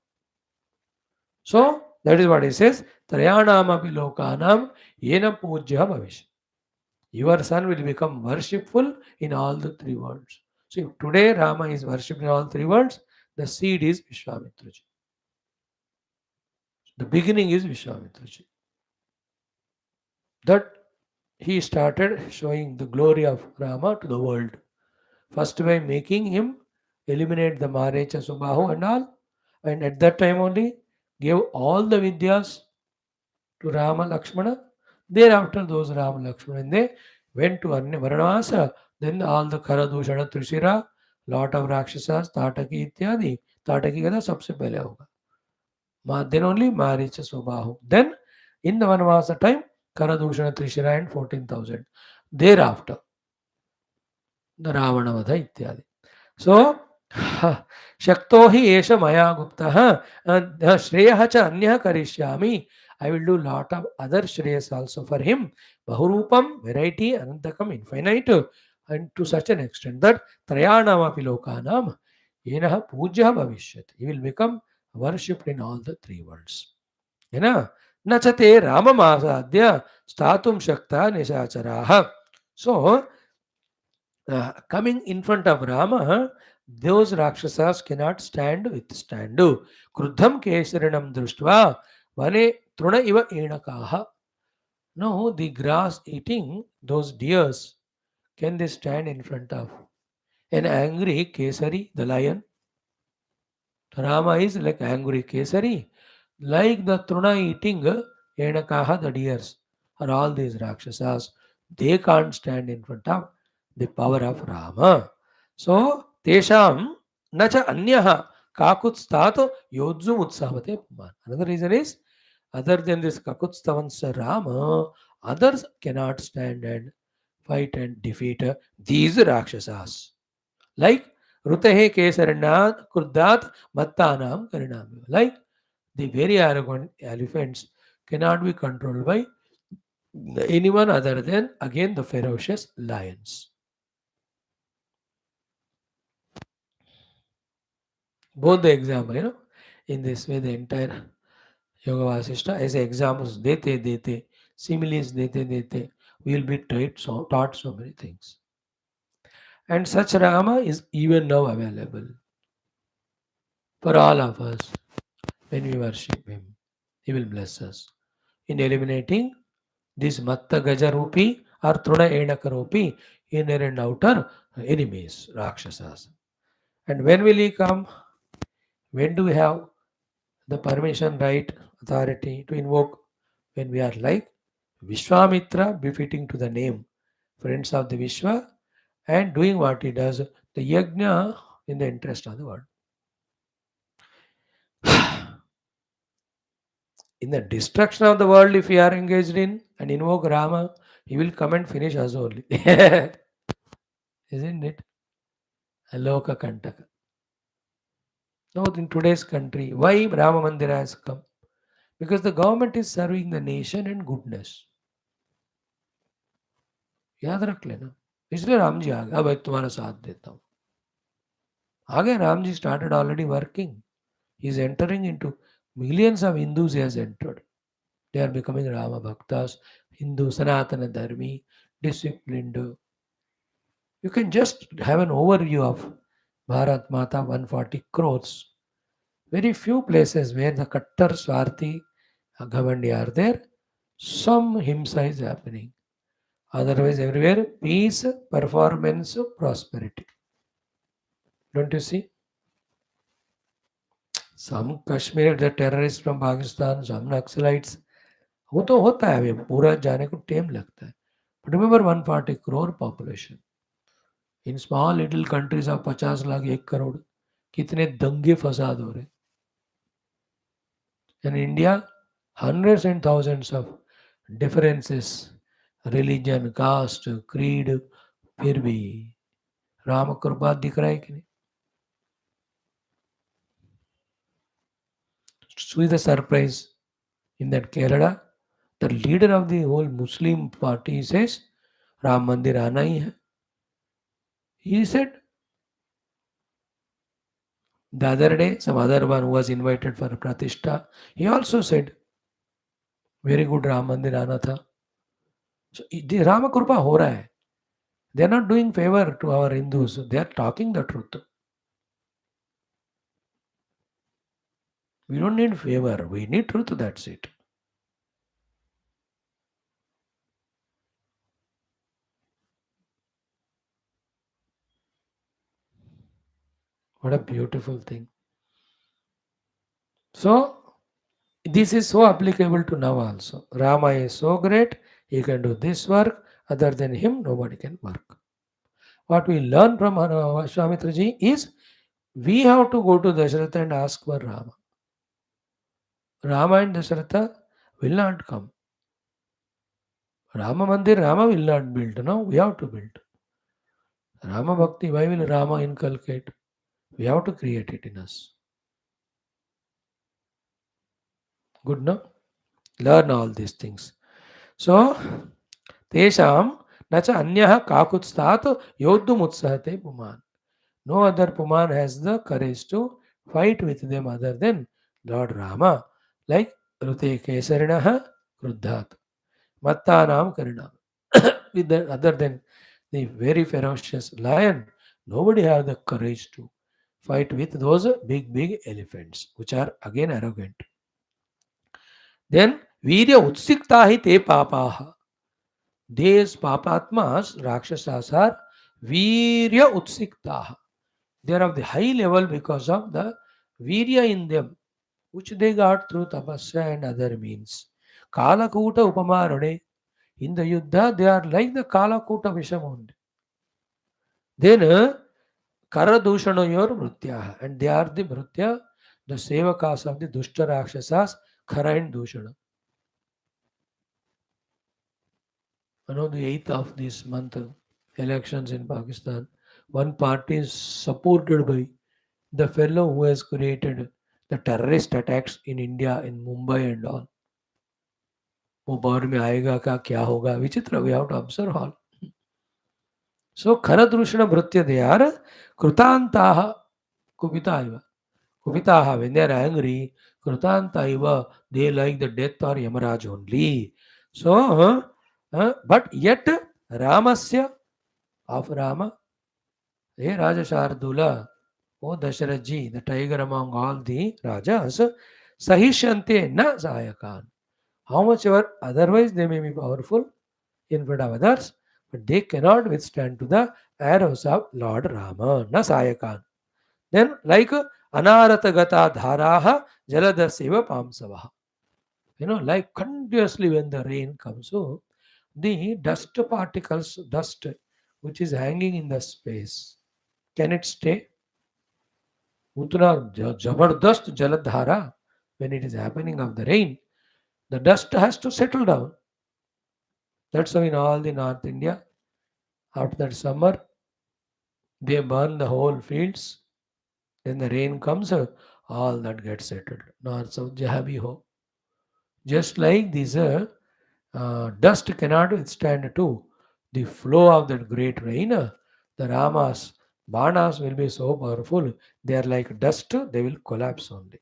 So that is what he says. Trayanamapi lokanam yena pujya bhavish. Your son will become worshipful in all the three worlds. So if today Rama is worshipped in all three worlds, the seed is Vishwamitra ji. The beginning is Vishwamitra ji. That he started showing the glory of Rama to the world. First by making him eliminate the Marecha, Subahu and all. And at that time only gave all the Vidyas to Rama, Lakshmana. Thereafter those Rama, Lakshmana, and they went to Varanavasa. Then all the Karadushana, Trishira, lot of Rakshasas, Tataki, Ityadi. Tataki kada sabse pehle hoga. Then only Maricha, Subahu. Then in the Vanavasa time, Karadushana, Trishira and 14,000. Thereafter, the Ravana Vadha Ityadi. So, Shakto hi esha maya gupta shreya cha anya karishyami. I will do lot of other shreyas also for him. Bahurupam, variety, anantakam, infinite, and to such an extent that trayanama pilokanam yenaha puja bhavishyat. He will become worshipped in all the three worlds. Nachate Rama Masadya statum shakta nishacharaha. So, coming in front of Rama, Those Rakshasas cannot withstand. Kruddham kesarinam društva vane truna iva enakaha. No, the grass eating those deers, can they stand in front of an angry Kesari, the lion? Rama is like angry Kesari, like the Truna eating Enakaha, the deers, or all these Rakshasas. They can't stand in front of the power of Rama. So, Tesham Nacha Anyaha Kakutstato Yodzu Utsavate Puman. Another reason is, other than this Kakutstavansa Rama, others cannot stand and fight and defeat these Rakshasas. Like Rutehe Kesaranath Kurdat Mattanam Karinam. Like the very arrogant elephants cannot be controlled by anyone other than again the ferocious lions. Both the example, in this way the entire Yoga Vasishta as examples dete, similes dete, we will be taught so many things. And such Rama is even now available for all of us when we worship him. He will bless us in eliminating this Matta Gajarupi or Truna Enakarupi inner and outer enemies, Rakshasas. And when will he come? When do we have the permission, right, authority to invoke? When we are like Vishwamitra, befitting to the name, friends of the Vishwa, and doing what he does, the yajna in the interest of the world. In the destruction of the world, if we are engaged in and invoke Rama, he will come and finish us only. Isn't it? Aloka Kantaka. Now, in today's country, why Rama Mandira has come? Because the government is serving the nation and goodness. याद रख लेना इसलिए राम जी आ गए अब मैं तुम्हारा साथ देता हूँ आगे Ram ji started already working. He is entering into millions of Hindus he has entered. They are becoming Rama Bhaktas, Hindu, Sanatana Dharmi, disciplined. You can just have an overview of Bharat Mata 140 crores. Very few places where the Kattar Swarthi Ghavandi are there, some himsa is happening. Otherwise, everywhere peace, performance, prosperity. Don't you see? Some Kashmir, the terrorists from Pakistan, some Naxalites. वो तो होता है अभी पूरा जाने को time लगता है. But remember 140 crore population. In small little countries of 50 lakh 1 crore कितने दंगे फसाद हो रहे. In India, hundreds and thousands of differences, religion, caste, creed, फिर भी राम कृपा दिख रहा है कि नहीं? See the surprise in that Kerala, the leader of the whole Muslim party says, Ram Mandir आना ही है. He said, the other day, some other one who was invited for Pratishtha, he also said, very good Ram Mandir आना था. So, the Rama Kripa हो रहा है. They are not doing favor to our Hindus. They are talking the truth. We don't need favor. We need truth. That's it. What a beautiful thing. So, this is so applicable to now also. Rama is so great. He can do this work. Other than him, nobody can work. What we learn from Vishwamitra ji is we have to go to Dasharatha and ask for Rama. Rama and Dasharatha will not come. Rama Mandir, Rama will not build. No, we have to build. Rama Bhakti, why will Rama inculcate? We have to create it in us. Good, no? Learn all these things. So, Tesham nacha anyaha kakutstat yoddum utsahate puman. No other puman has the courage to fight with them other than Lord Rama. Like Rute Kesarinaha Kruddhat. Mattanam Karinam. With the, other than the very ferocious lion, nobody has the courage to fight with those big, big elephants, which are again arrogant. Then, Virya Utsiktahi te papaha. These papatmas, Rakshasas, are Virya Utsiktaha. They are of the high level because of the Virya in them, which they got through tapasya and other means. Kalakuta Upamarane. In the Yuddha, they are like the Kalakuta Visham only. Then Karadushanayor Mrityaha, and they are the Mritya, the Sevakas of the Dushta Rakshasas, Khara and Dushana. The 8th of this month, elections in Pakistan, one party is supported by the fellow who has created the terrorist attacks in India, in Mumbai and all. वो बार में आएगा का क्या होगा विचित्र we have to observe all. So Kharadrushana Bhritya they are Krutantaha Kupitaiva. Kupitaha, when they are angry, Krutantaiva, they like the death or Yamaraj only. So, but yet Ramasya of Rama, hey Raja Shardula, O Dasharatha, the tiger among all the Rajas, Sahishante na Sayakan. How much ever otherwise they may be powerful in front of others, but they cannot withstand to the arrows of Lord Rama, na Sayakan. Then, like Anaratagata Dharaha Jaladaseva Pamsavaha. Like continuously when the rain comes, so the dust particles, dust which is hanging in the space, can it stay? Uttara Jabardast Jaladhara, when it is happening of the rain, the dust has to settle down. That's why in all the North India, after that summer, they burn the whole fields. Then the rain comes, all that gets settled. North, south, jaha bhi ho. Just like this, dust cannot withstand too the flow of that great rain. The Ramas, Banas will be so powerful. They are like dust, they will collapse only.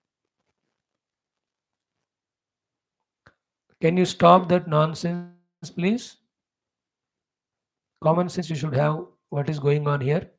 Can you stop that nonsense, please? Common sense you should have what is going on here.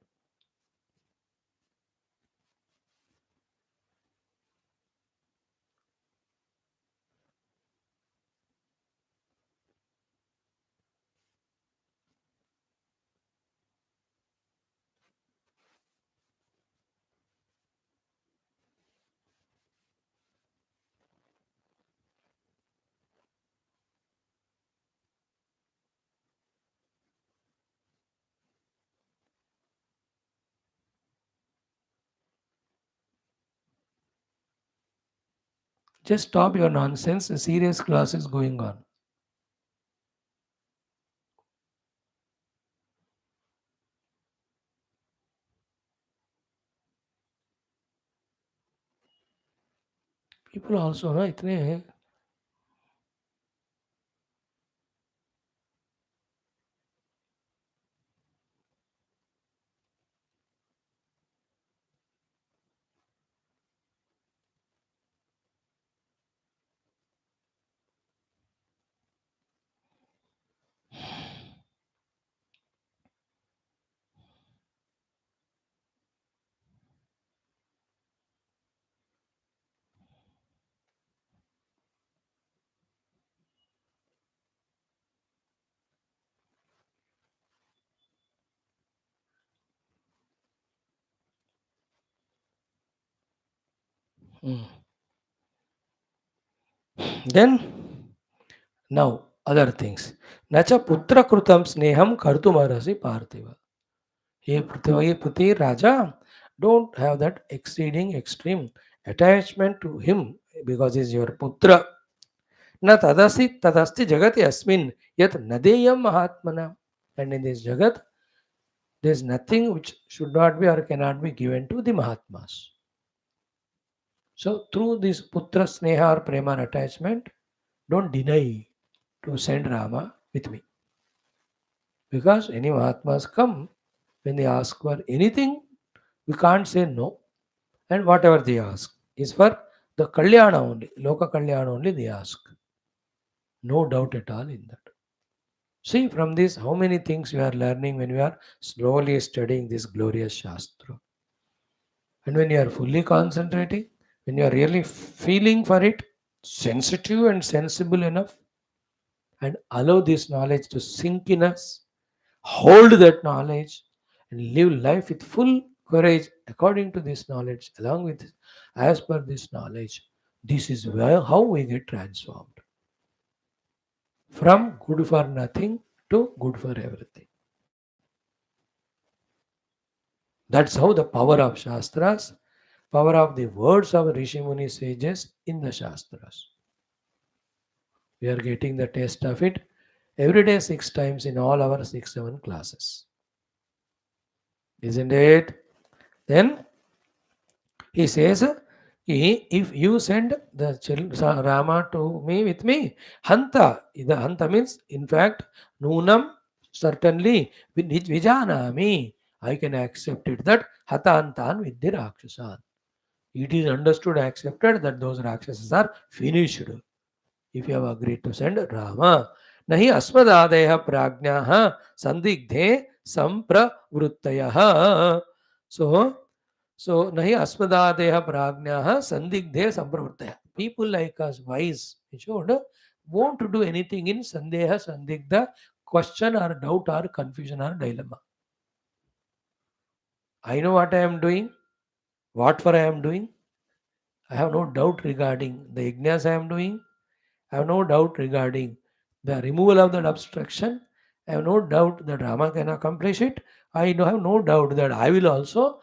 Just stop your nonsense. A serious class is going on. People also, ना इतने हैं. Hmm. Then, now, other things. Nacha putra krutam sneham kartumarasi parthiva. Ye Puti Raja, don't have that exceeding extreme attachment to him because he is your putra. Na tadasti jagati asmin yat nadeyam mahatmana. And in this jagat, there is nothing which should not be or cannot be given to the Mahatmas. So, through this putra sneha or prema attachment, don't deny to send Rama with me. Because any Mahatmas come, when they ask for anything, we can't say no. And whatever they ask is for the Kalyana only, Loka Kalyana only they ask. No doubt at all in that. See from this how many things we are learning when we are slowly studying this glorious Shastra. And when you are fully concentrating, when you are really feeling for it, sensitive and sensible enough, and allow this knowledge to sink in us, hold that knowledge, and live life with full courage according to this knowledge, along with as per this knowledge. This is where how we get transformed from good for nothing to good for everything. That's how the power of Shastras, power of the words of Rishi Muni sages in the Shastras. We are getting the taste of it every day 6 times in all our 6 7 classes. Isn't it? Then he says, if you send the Rama to me with me, Hanta, the Hanta means, in fact, Nunam, certainly, Vijanami, I can accept it, that Hatantan with the Rakshasan. It is understood, accepted that those Rakshasas are finished. If you have agreed to send Rama, Nahi Asmadadeha Prajnaha Sandigdhe Sampravruttaya. So nahi asmadadeha prajnaha sandigdhe sampravartaya. People like us, wise, should won't do anything in sandeha, sandigdha, question or doubt or confusion or dilemma. I know what I am doing, what for I am doing. I have no doubt regarding the yagnas I am doing. I have no doubt regarding the removal of that obstruction. I have no doubt that Rama can accomplish it. Have no doubt that I will also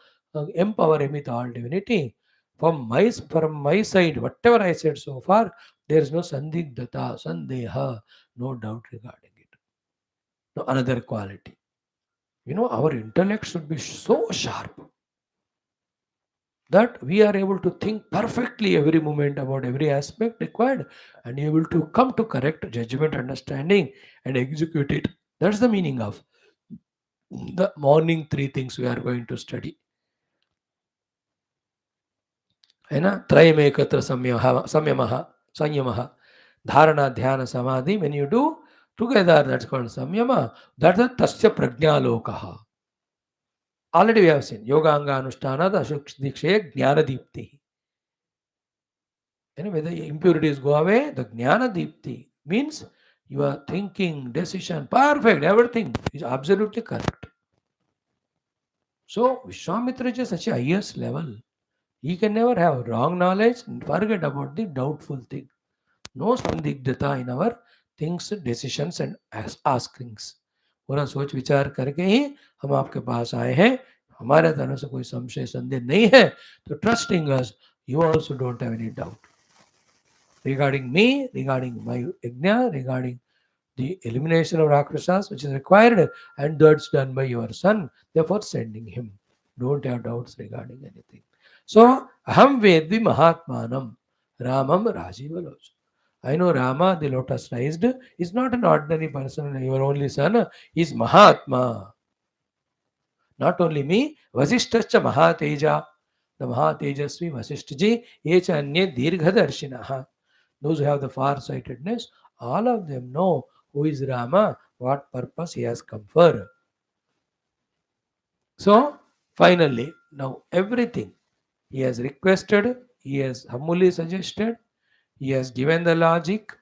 empower him with all divinity. From my side, whatever I said so far, there is no sandigdhata, sandeha, no doubt regarding it. No another quality. Our intellect should be so sharp that we are able to think perfectly every moment about every aspect required and able to come to correct judgment, understanding, and execute it. That's the meaning of the morning three things we are going to study. है ना त्रयम एकत्र संयमः संयमः धारणा ध्यान समाधि when you do together, that's called samyama. That's the tasya prajnalokah. Already we have seen yoganga anushtana dikshe jnana deepti. When the impurities go away, the jnana deepti means you are thinking, decision, perfect, everything is absolutely correct. So Vishwamitra is such a highest level. He can never have wrong knowledge and forget about the doubtful thing. No संदिग्धता in our things, decisions and askings. पूरा सोच विचार करके ही हम आपके पास आए हैं. हमारे तरफ से कोई संशय संदेह नहीं है. तो trusting us, you also don't have any doubt regarding me, regarding my yajna, regarding the elimination of Rakshasas, which is required, and that's done by your son, therefore sending him. Don't have doubts regarding anything. So, Aham Vedvi Mahatmanam Ramam Rajivaloj. I know Rama, the lotus raised, is not an ordinary person, your only son, he is Mahatma. Not only me, Vasishtacha Mahateja, the Mahatejasvi Vasishthaji, Echa Anye Dirghadarshinaha. Those who have the far-sightedness, all of them know who is Rama, what purpose he has come for. So, finally, now everything he has requested, he has humbly suggested, he has given the logic,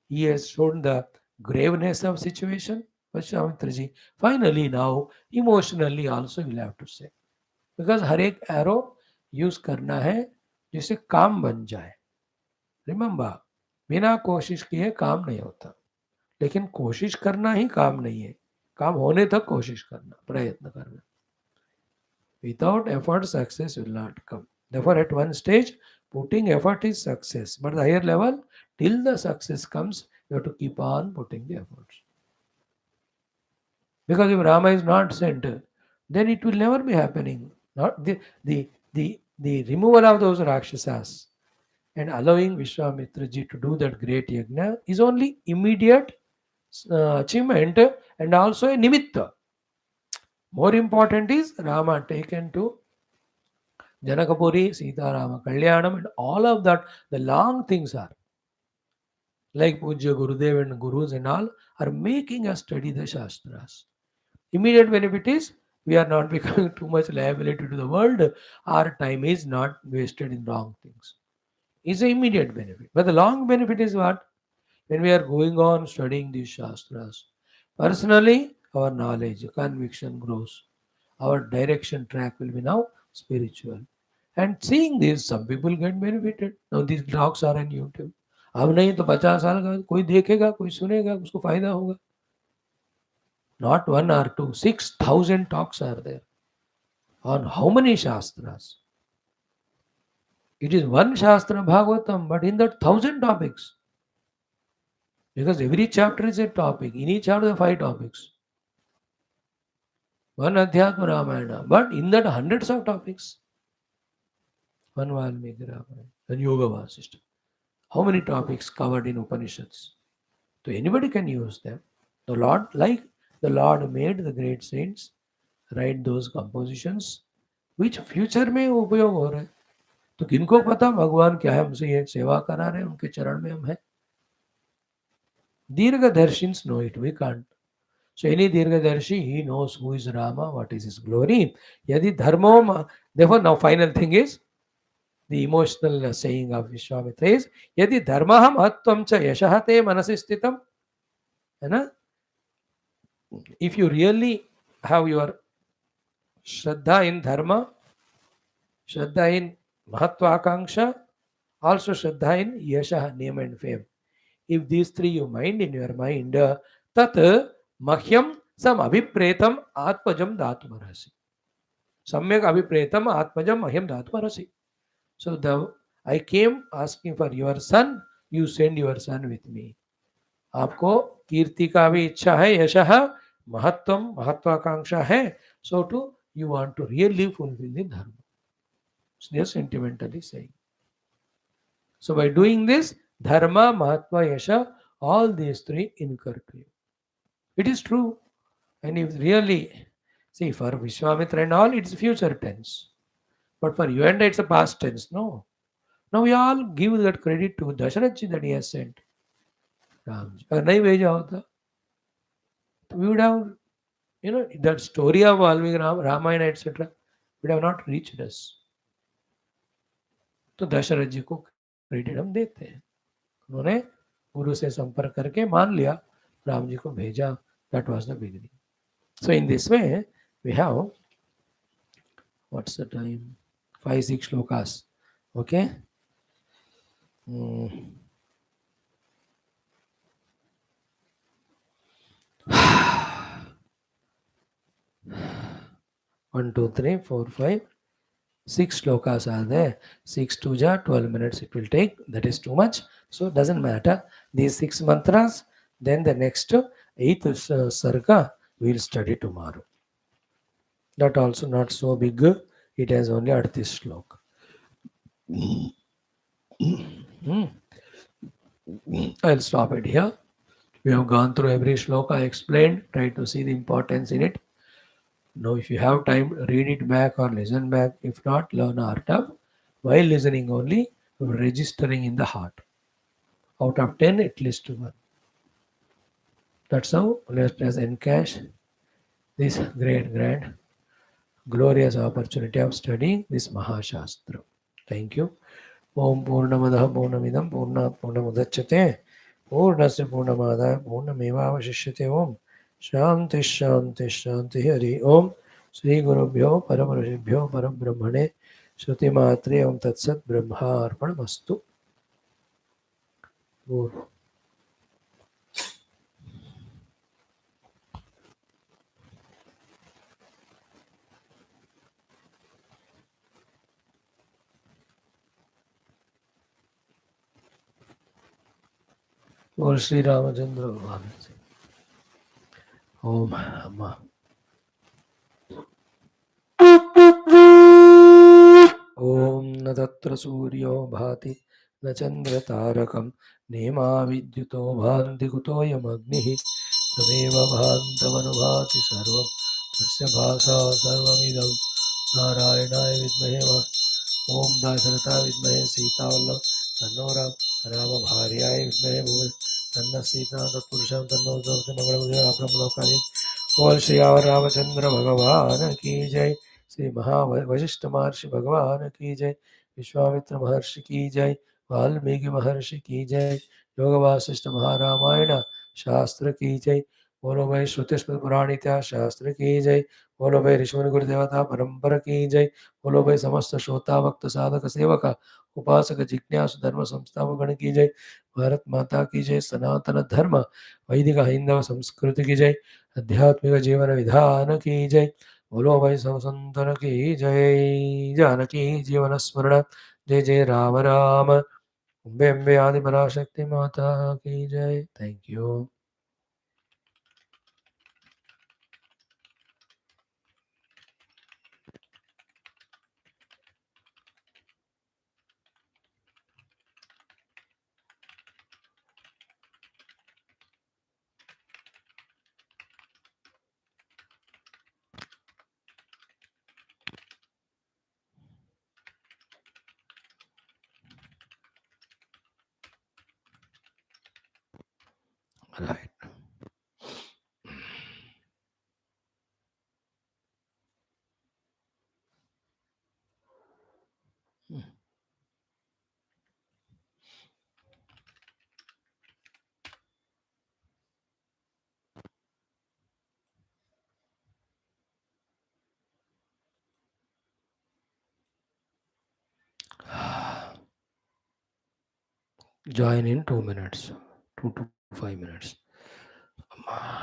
he has shown the graveness of situation. Vaishwamitraji. Finally, now emotionally also will have to say, because हर एक arrow use करना है जिससे काम बन जाए. Remember, बिना कोशिश किए काम नहीं होता, लेकिन कोशिश करना ही काम नहीं है. काम होने तक कोशिश करना, प्रयत्न करना. Without effort, success will not come. Therefore, at one stage, putting effort is success. But the higher level, till the success comes, you have to keep on putting the efforts. Because if Rama is not sent, then it will never be happening. Not the removal of those Rakshasas and allowing Vishwamitra ji to do that great yagna is only immediate achievement and also a nimitta. More important is Rama taken to Janakapuri, Sita Rama Kalyanam, and all of that. The long things are like Pujya Gurudev and Gurus and all are making us study the Shastras. Immediate benefit is we are not becoming too much liability to the world. Our time is not wasted in wrong things. It's an immediate benefit. But the long benefit is what? When we are going on studying these Shastras, personally, our knowledge, conviction grows. Our direction track will be now spiritual. And seeing this, some people get benefited. Now these talks are on YouTube. अब नहीं तो 50 साल का कोई देखेगा कोई सुनेगा उसको फायदा होगा. Not one or two, 6,000 talks are there on how many Shastras. It is one Shastra Bhagavatam, but in that 1,000 topics. Because every chapter is a topic. In each chapter, there are 5 topics. One Adhyatma Ramayana, but in that hundreds of topics. One Valmiki Ramayana, then Yoga Vaashishtha. How many topics covered in Upanishads? So anybody can use them. The Lord, like the Lord made the great saints write those compositions, which future में उपयोग हो रहे हैं. तो किनको पता भगवान क्या है, हमसे ये सेवा करा रहे हैं, उनके चरण में हम हैं. Dirghadharshins know it, we can't. So any Dirghadharshi, he knows who is Rama, what is his glory. Yadi dharmo, therefore now final thing is, the emotional saying of Vishwamitra is, Yadi dharmaham atvam cha yashahate manasistitam. If you really have your Shraddha in Dharma, Shraddha in Mahatvakanksha, also Shraddha in Yashah, name and fame. If these three you mind in your mind, tat mahyam sam abhipretam atmajam datmarasi. Samyak abhipretam atmajam mahyam datmarasi. So I came asking for your son, you send your son with me. आपको कीर्ति का भी इच्छा है, यशः महत्वम महत्वाकांक्षा है. So too you want to really fulfill the dharma. So they are sentimentally saying. So by doing this, dharma, mahatma, yasha, all these three incur to you. It is true. And if really, see, for Vishwamitra and all, it's future tense. But for you and I, it's a past tense. No. Now we all give that credit to Dasharatha that he has sent. Ramji. अगर नहीं भेजा होता, we would have, that story of Valmiki Ramayana, etc., would have not reached us. तो दशरथ जी को credit हम देते हैं. उन्होंने गुरु से संपर्क करके मान लिया, राम जी को भेजा. That was the beginning. So in this way, we have, what's the time? 5-6 shlokas. Okay. 1, 2, 3, 4, 5, 6 shlokas are there. 6 to 12 minutes it will take. That is too much. So it doesn't matter. These 6 mantras, then the next 8th sarga we will study tomorrow. That also not so big. It has only 38 shloka. I'll stop it here. We have gone through every shloka I explained. Try to see the importance in it. Now, if you have time, read it back or listen back. If not, learn art of, while listening only, registering in the heart. Out of 10, at least 1. That's how let us encash this great, grand, glorious opportunity of studying this Mahashastra. Thank you. Om Purnamadaha Purnamidam Purnat Purnamudachyate Purnasya Purnamadaya Purnamevavashishyate Om Shanti Shanti Shanti Hari Om Shri Gurubhyo Paramarashibhyo Parabrahmane Shruti MAATRE Om Tatsat Brahma Arpanamastu. Guru. Lord Sri Ramachandra Bhagwan. Om Amma. Om Nadatra Suryo Bhati Nachandra Tarakam Nema Vidyuto Bhanti Kutoyam Agnihi Tameva Bhantamanubhati Sarvam Tasya Bhasa Sarvamidam Narayanaaya Vidmahe Om Dasharatha Vidmahe Sita Vallam Tanora Rama Bharyaya Vidmahe Bhuvan Tanna Sita Tatpurusham Tanno Zavati Nagara Abram Lokani बोल श्री और रामचंद्र भगवान की जय। श्री महा वशिष्ठ महर्षि भगवान की जय। विश्वामित्र महर्षि की जय। वाल्मीकि महर्षि की जय। योग वासिष्ठ महारामायण शास्त्र की जय। बोलो भाई श्रुति स्मृति पुराण इतिहास शास्त्र की जय। बोलो भाई ऋषिमुनि गुरु देवता परंपरा की जय। बोलो भाई समस्त श्रोता भक्त साधक सेवक उपासक जिज्ञासु धर्म संस्थापक गण की जय। भारत माता की जय। सनातन धर्म वैदिक हिंदव संस्कृति की जय। आध्यात्मिक जीवन विधान की जय। बोलो भाई सब संतन की जय। जानकी जीवन स्मरण जय जय राम राम। अम्बे अम्बे आदि पराशक्ति माता की जय। Thank you. Right. Join in 2 minutes, 2 to 5 minutes.